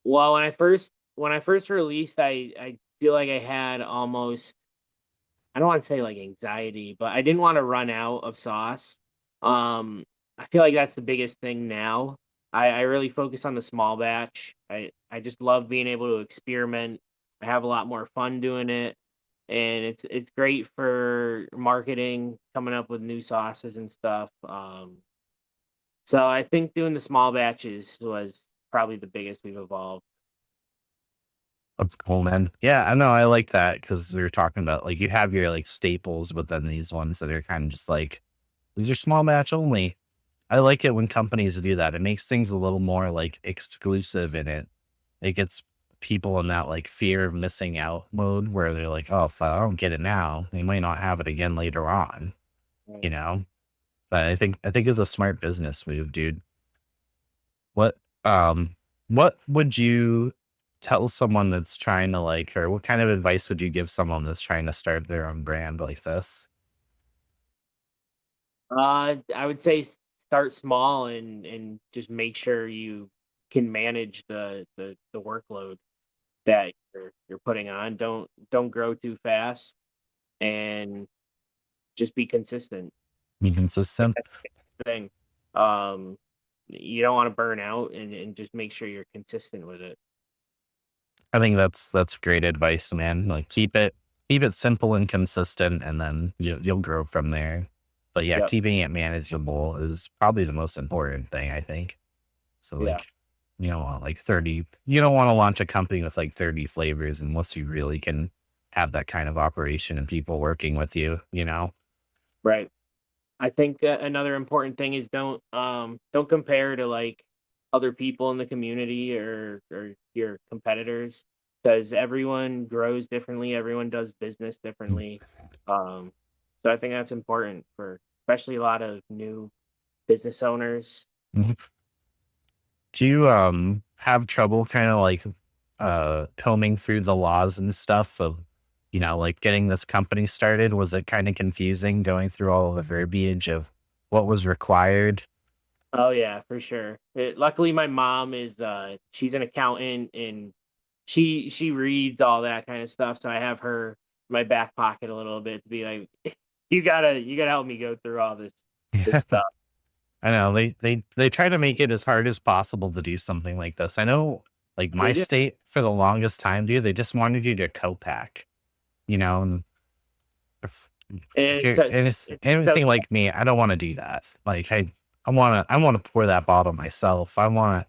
well, when I first released, I feel like I had almost, I don't want to say like anxiety, but I didn't want to run out of sauce. I feel like that's the biggest thing now. I really focus on the small batch. I just love being able to experiment. I have a lot more fun doing it, and it's great for marketing, coming up with new sauces and stuff. So I think doing the small batches was probably the biggest we've evolved. That's cool, man. Yeah, I know. I like that because we were talking about like you have your like staples, but then these ones that are kind of just like these are small batch only. I like it when companies do that. It makes things a little more like exclusive in it. It gets people in that like fear of missing out mode where they're like, oh, if I don't get it now, they might not have it again later on, you Right. know? But I think it's a smart business move, dude. What what would you tell someone that's trying to like or what kind of advice would you give someone that's trying to start their own brand like this? I would say start small and just make sure you can manage the workload that you're putting on. Don't grow too fast and just be consistent. Be Like, consistent. that's the biggest thing. Um, you don't want to burn out and just make sure you're consistent with it. I think that's great advice, man. Like keep it simple and consistent, and then you'll grow from there. But yeah, Yep. keeping it manageable is probably the most important thing, I think. So Yeah. like you don't want to launch a company with like 30 flavors unless you really can have that kind of operation and people working with you. Right. I think another important thing is don't compare to like other people in the community or your competitors because everyone grows differently, everyone does business differently. Um, so I think that's important for especially a lot of new business owners. Mhm. Do you have trouble kind of like combing through the laws and stuff of like getting this company started? Was it kind of confusing going through all of the verbiage of what was required? Oh yeah, for sure. Luckily, my mom is she's an accountant and she reads all that kind of stuff. So I have her in my back pocket a little bit to be like, you gotta help me go through all this Yeah, stuff. I know they try to make it as hard as possible to do something like this. I know like my They do. state for the longest time, dude, they just wanted you to co-pack, and if, if And you're so anything like me, I don't want to do that. Like I want to pour that bottle myself. I want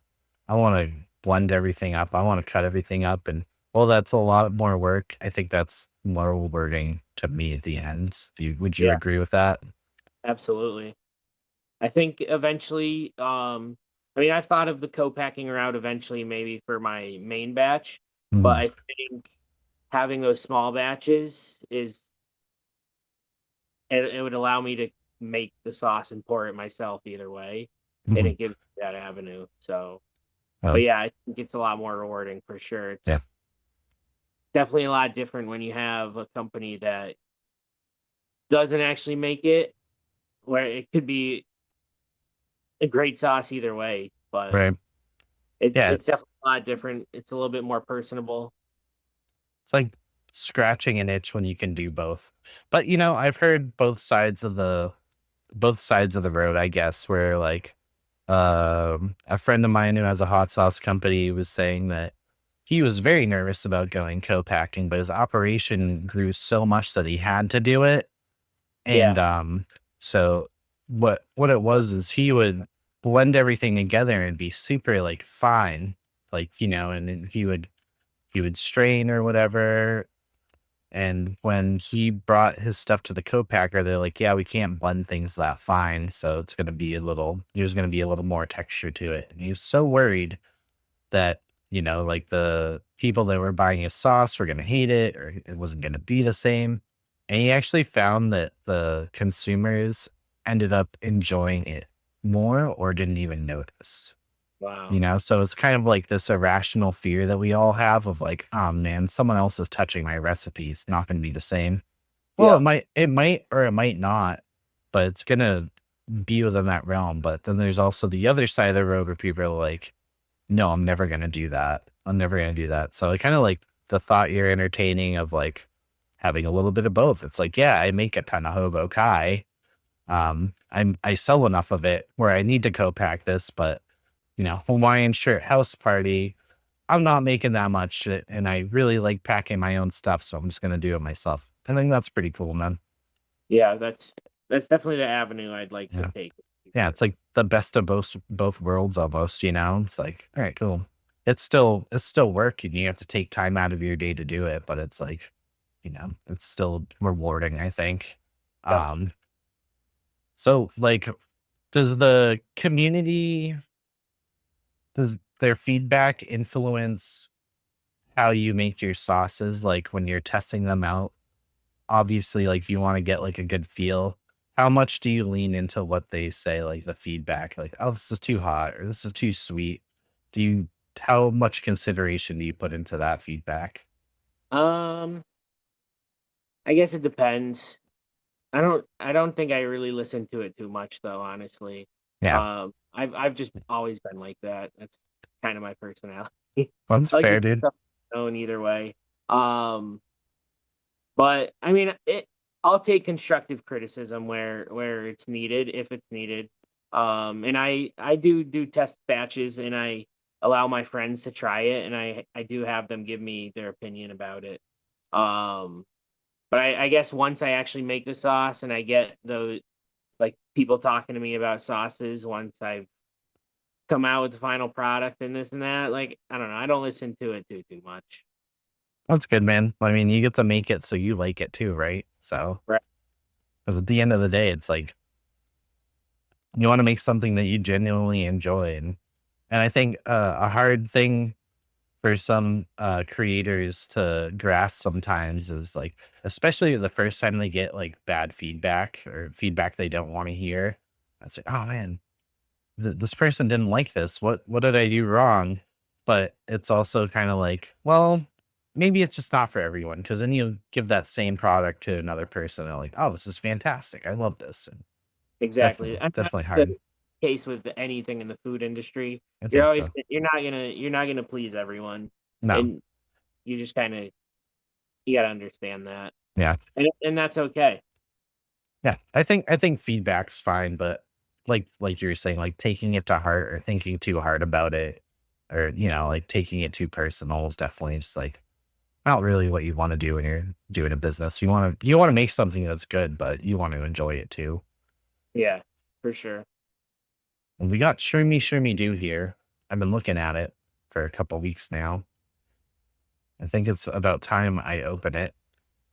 to blend everything up. I want to cut everything up and Well, that's a lot more work. I think that's more rewarding to me at the end. Would you Yeah, agree with that? absolutely. I think eventually, I mean, I've thought of the co-packing route eventually maybe for my main batch, but Mhm. I think having those small batches it would allow me to make the sauce and pour it myself either way, and Mhm. it gives me that avenue. So, but Oh, yeah, I think it's a lot more rewarding for sure. yeah. It's definitely a lot different when you have a company that doesn't actually make it, where it could be a great sauce either way, but Right. it's Yeah. it's definitely a lot different. It's a little bit more personable. It's like scratching an itch when you can do both. But I've heard both sides of the road, I guess, where like a friend of mine who has a hot sauce company was saying that he was very nervous about going co-packing, but his operation grew so much that he had to do it. Yeah. And so what it was is he would blend everything together and be super like fine, like and then he would strain or whatever. And when he brought his stuff to the co-packer, they're like, "Yeah, we can't blend things that fine, so there's gonna be a little more texture to it." And he was so worried that, like the people that were buying his sauce were gonna hate it or it wasn't gonna be the same. And he actually found that the consumers ended up enjoying it more or didn't even notice. Wow. So it's kind of like this irrational fear that we all have of like, oh man, someone else is touching my recipe. It's not going to be the same. Well, Yeah. it might, or it might not, but it's going to be within that realm. But then there's also the other side of the road where people are like, no, I'm never going to do that. I'm never going to do that. So I kind of like the thought you're entertaining of like having a little bit of both. It's like, yeah, I make a ton of Hobo Kai. I sell enough of it where I need to co-pack this, but Hawaiian Shirt House Party, I'm not making that much shit, and I really like packing my own stuff, so I'm just gonna do it myself. I think that's pretty cool, man. Yeah, that's definitely the avenue I'd like to Yeah. take in the Yeah, future. it's like the best of both worlds almost. It's like, all right, cool. It's still work and you have to take time out of your day to do it, but it's like, it's still rewarding, I think. Yep. Um, so like does the community does their feedback influence how you make your sauces, like, when you're testing them out? Obviously, like, you wanna get, like, a good feel. How much do you lean into what they say, like, the feedback? Like, "Oh, this is too hot," or "This is too sweet." Do you How much consideration do you put into that feedback? Um, I guess it depends. I don't think I really listen to it too much though, honestly. Yeah. I've just always been like that. That's kind of my personality. Well, that's I like to fair, keep dude. stuff known either way. Um, but I mean, I'll take constructive criticism where it's needed, if it's needed. And I do test batches, and I allow my friends to try it, and I do have them give me their opinion about it. Um, but I guess once I actually make the sauce and I get those like people talking to me about sauces once I've come out with the final product and this and that, like I don't know, I don't listen to it too much. That's good, man. I mean, you get to make it so you like it too, right? So, Right. 'cause at the end of the day, it's like, you wanna make something that you genuinely enjoy, and I think, a hard thing for some creators to grasp sometimes is like, especially the first time they get like bad feedback or feedback they don't want to hear. I say, oh man, this person didn't like this. What did I do wrong? But it's also kind of like, well, maybe it's just not for everyone because then you give that same product to another person. They're like, oh, this is fantastic. I love this. And Exactly. definitely, And definitely that's the hard. case with anything in the food industry. I think so. You're not gonna please everyone, No. and you just kinda you gotta understand that, Yeah. and that's okay. Yeah, I think feedback's fine, but like you were saying, like taking it to heart or thinking too hard about it, or like taking it too personal is definitely just like not really what you want to do when you're doing a business. You want to make something that's good, but you want to enjoy it too. Yeah, for sure. And we got Shroomy Shroomy Doo here. I've been looking at it for a couple weeks now. I think it's about time I open it.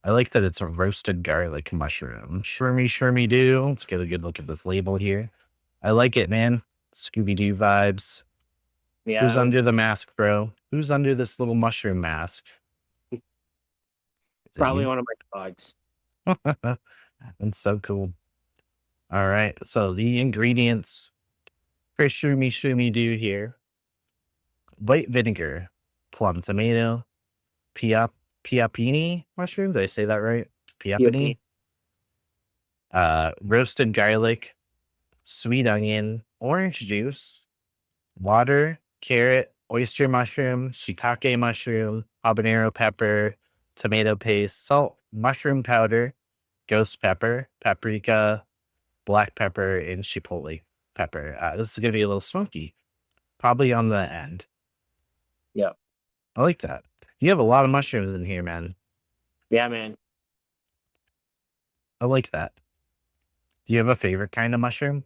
I like that it's a roasted garlic mushroom. Shroomy Shroomy Doo. Let's get a good look at this label here. I like it, man. Scooby Doo vibes. Who's Yeah, under the mask, bro? Who's under this little mushroom mask? Is it probably you? one of my dogs. That's so cool. All right. So the ingredients for Shroomy Shroomy Doo here: white vinegar, plum tomato, piapini mushroom. Did I say that right? POP. Piapini. Roasted garlic, sweet onion, orange juice, water, carrot, oyster mushroom, shiitake mushroom, habanero pepper, tomato paste, salt, mushroom powder, ghost pepper, paprika, black pepper, and chipotle pepper. This is gonna be a little smoky, probably on the end. Yeah. I like that. You have a lot of mushrooms in here, man. Yeah, man. I like that. Do you have a favorite kind of mushroom?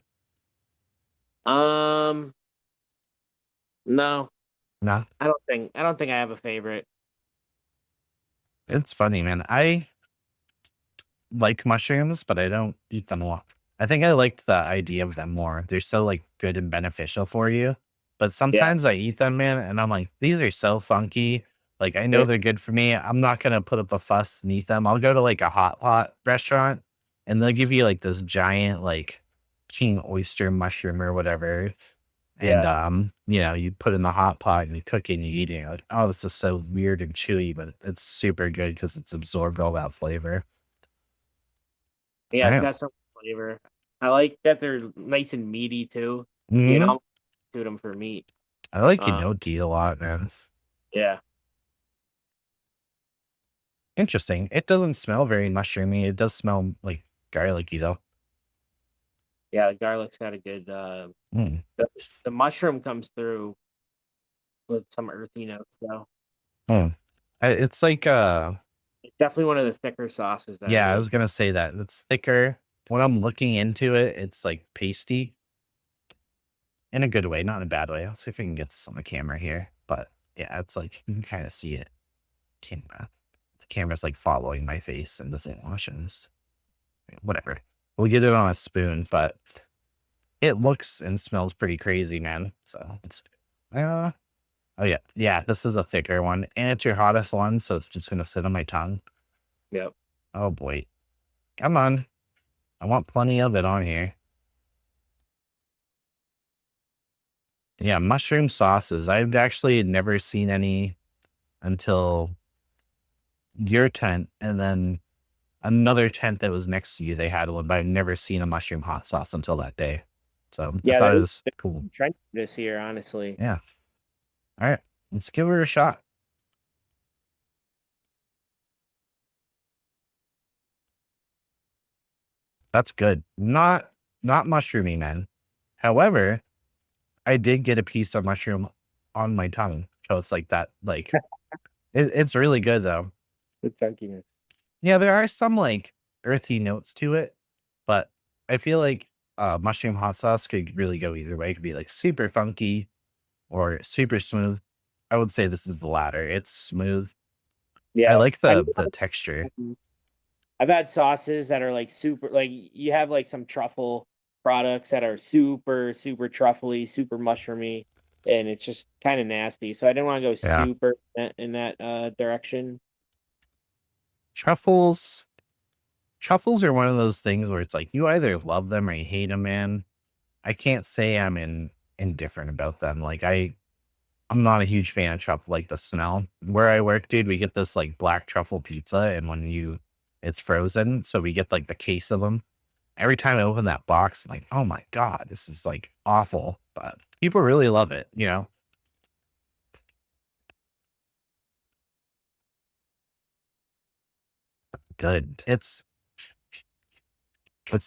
Um, no, No. I don't think I have a favorite. It's funny, man. I like mushrooms, but I don't eat them a lot. I think I liked the idea of them more. They're so like good and beneficial for you. But Yeah. sometimes I eat them, man, and I'm like, these are so funky. Like I know Yeah. they're good for me. I'm not gonna put up a fuss and eat them. I'll go to like a hot pot restaurant and they'll give you like this giant like king oyster mushroom or whatever. And Yeah. you put in the hot pot and you cook it and you eat it. You're like, oh, this is so weird and chewy, but it's super good because it's absorbed all that flavor. Yeah, it's I got some flavor. I like that they're nice and meaty too. You hmm know, do them for meat. I like Uh, gnocchi a lot, man. yeah. Interesting. It doesn't smell very mushroomy. It does smell like garlicky though. Yeah, the garlic's got a good Mm. the, the mushroom comes through with some earthy notes though. Mm. It's like It's definitely one of the thicker sauces that I yeah, I make. was gonna say that. It's thicker. When I'm looking into it, it's like pasty in a good way, not in a bad way. I'll see if I can get this on the camera here. But yeah, it's like you can kind of see it. Camera. The camera's like following my face and the emotions. Whatever. We'll get it on a spoon, but it looks and smells pretty crazy, man. So it's uh oh yeah. Yeah, this is a thicker one. And it's your hottest one, so it's just gonna sit on my tongue. Yep. Oh boy. Come on. I want plenty of it on here. Yeah, mushroom sauces. I've actually never seen any until your tent, and then another tent that was next to you. They had one, but I've never seen a mushroom hot sauce until that day. So I Yeah, thought it was they're cool. trying this here, honestly. Yeah. All right. Let's give her a shot. That's good. Not mushroomy, man. However, I did get a piece of mushroom on my tongue. So it's like that, like it's really good though. The chunkiness. Yeah, there are some like earthy notes to it, but I feel like mushroom hot sauce could really go either way. It could be like super funky or super smooth. I would say this is the latter. It's smooth. I Yeah. like I mean, the texture. I've had sauces that are like super like you have like some truffle products that are super, super truffly, super mushroomy, and it's just kind of nasty. So I didn't want to go Yeah. super in that direction. Truffles. Truffles are one of those things where it's like you either love them or you hate them, man. I can't say I'm indifferent about them. Like I'm not a huge fan of truffle, like the smell. Where I work, dude, we get this like black truffle pizza, and it's frozen, so we get like the case of them. Every time I open that box, I'm like, oh my god, this is like awful. But people really love it, you know. Good. It's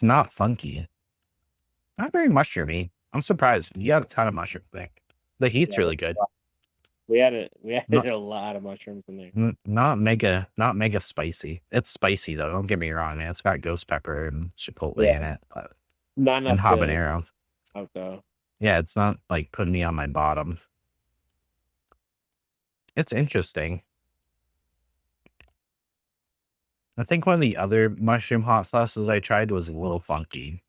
not funky. Not very mushroomy. I'm surprised. You got a ton of mushroom thing. The heat's Yeah, really good. we added Not a lot of mushrooms in there. not mega spicy. It's spicy though. Don't get me wrong, man. It's got ghost pepper and chipotle Yeah, in it, not and enough to habanero. outgo. Yeah, it's not like putting me on my bottom. It's interesting. I think one of the other mushroom hot sauces I tried was a little funky.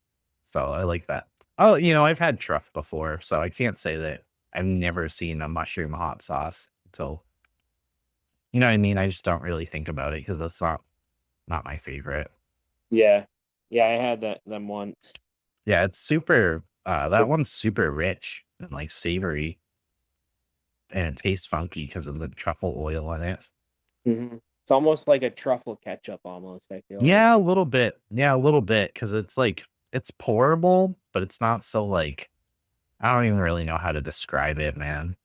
So I like that. Oh, I've had truff before, so I can't say that I've never seen a mushroom hot sauce. So, you know what I mean? I just don't really think about it because that's not my favorite. Yeah. Yeah, I had them once. Yeah, it's super that one's super rich and like savory and it tastes funky because of the truffle oil in it. It's almost like a truffle ketchup almost, I feel like. Yeah, a little bit. Yeah, a little bit because it's like it's pourable, but it's not so like I don't even really know how to describe it, man.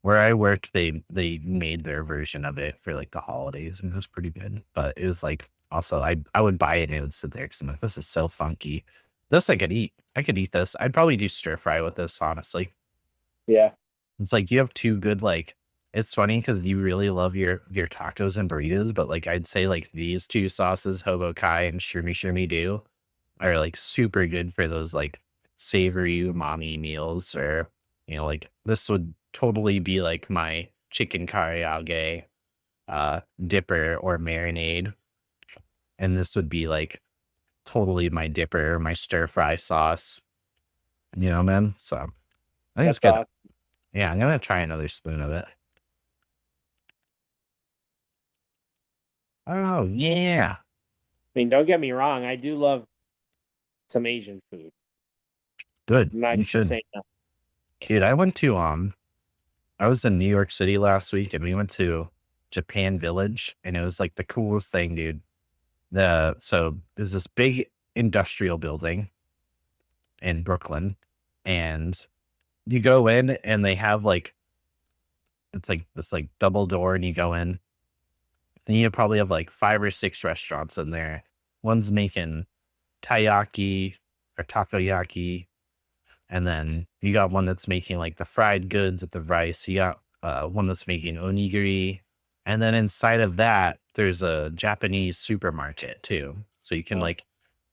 Where I worked, they made their version of it for like the holidays, and it was pretty good. But it was like also I would buy it and it would sit there because I'm like, this is so funky. This I could eat. I could eat this. I'd probably do stir fry with this, honestly. Yeah. It's like you have two good like. It's funny because you really love your tacos and burritos, but like I'd say like these two sauces, Hobo Kai and Shroomy Shroomy Doo, are like super good for those like savory umami meals or like this would totally be like my chicken karaage dipper or marinade and this would be like totally my dipper, my stir fry sauce, man. So I think it's That's good. awesome. Yeah, I'm gonna try another spoon of it. Oh yeah. I mean, don't get me wrong, I do love some Asian food. Good. I'm not You gonna should. say no. Dude, I was in New York City last week and we went to Japan Village and it was like the coolest thing, dude. So there's this big industrial building in Brooklyn, and you go in and they have like it's like this like double door, and you go in, and you probably have like 5 or 6 restaurants in there. One's making taiyaki or takoyaki, and then you got one that's making like the fried goods at the rice. You got one that's making onigiri, and then inside of that, there's a Japanese supermarket too, so you can Oh, like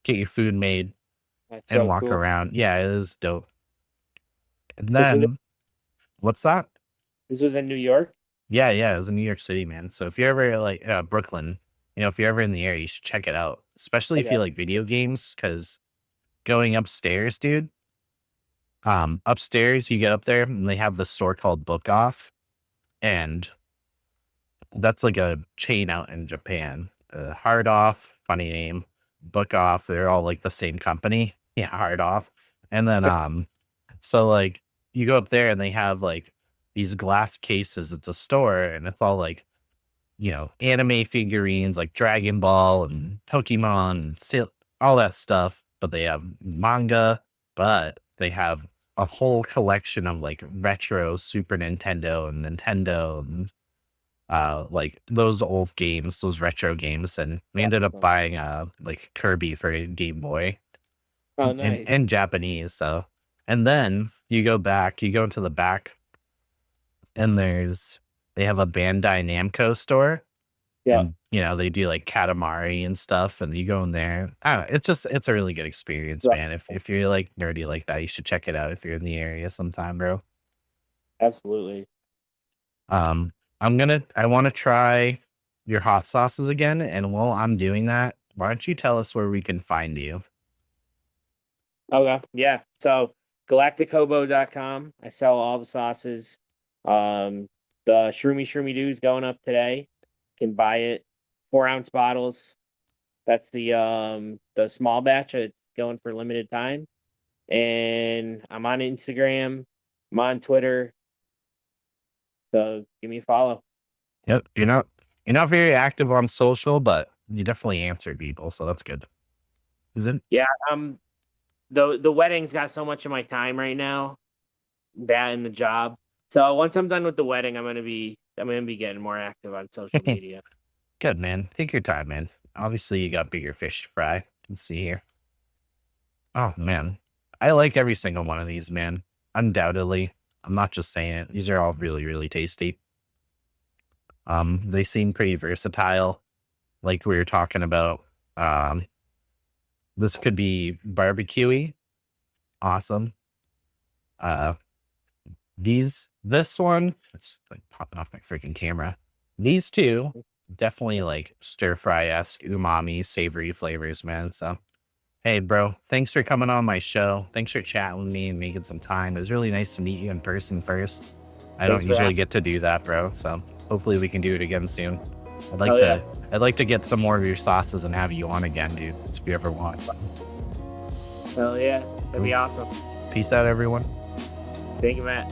get your food made that's and so walk cool. around. Yeah, it is dope. And This was then what's that? this was in New York? Yeah, yeah, it was in New York City, man. So if you're ever like Brooklyn, if you're ever in the area, you should check it out. Especially if Okay. you like video games, because going upstairs, dude. Upstairs, you get up there and they have the store called Book Off, and that's like a chain out in Japan. Hard Off, funny name. Book Off, they're all like the same company. Yeah, Hard Off. And then so like you go up there and they have like these glass cases. It's a store and it's all like, anime figurines like Dragon Ball and Pokemon and all that stuff. But they have manga, but they have a whole collection of like retro Super Nintendo and Nintendo and like those old games, those retro games. And we ended up Awesome. buying like Kirby for a Game Boy Oh, in, nice. in Japanese. So, and then you go into the back, and they have a Bandai Namco store, Yeah, and they do like Katamari and stuff, and you go in there. I don't know, it's a really good experience, right. man. If you're like nerdy like that, you should check it out if you're in the area sometime, bro. Absolutely. Um, I want to try your hot sauces again, and while I'm doing that, why don't you tell us where we can find you? Okay. Yeah. So galactichobo.com. I sell all the sauces. Um, the Shroomy Shroomy Doo is going up today. Can buy it 4-ounce bottles. That's the small batch. It's going for limited time. And I'm on Instagram. I'm on Twitter. So give me a follow. Yep, you're not very active on social, but you definitely answer people, so that's good. Is it? Yeah. The wedding's got so much of my time right now. That and the job. So once I'm done with the wedding, I'm gonna be getting more active on social media. Good, man. Take your time, man. Obviously, you got bigger fish to fry. Let's see here. Oh man, I like every single one of these, man. Undoubtedly, I'm not just saying it. These are all really, really tasty. They seem pretty versatile, like we were talking about. Um, this could be barbecuey. Awesome. Uh, this one, it's like popping off my freaking camera. These two. definitely like stir fry-esque umami, savory flavors, man. So hey, bro, thanks for coming on my show. Thanks for chatting with me and making some time. It was really nice to meet you in person first. I don't Thanks for usually having. get to do that, bro. So hopefully we can do it again soon. I'd like Oh yeah. to I'd like to get some more of your sauces and have you on again, dude, if you ever want. Hell yeah. That'd be Cool. awesome. Peace out, everyone. Thank you, Matt.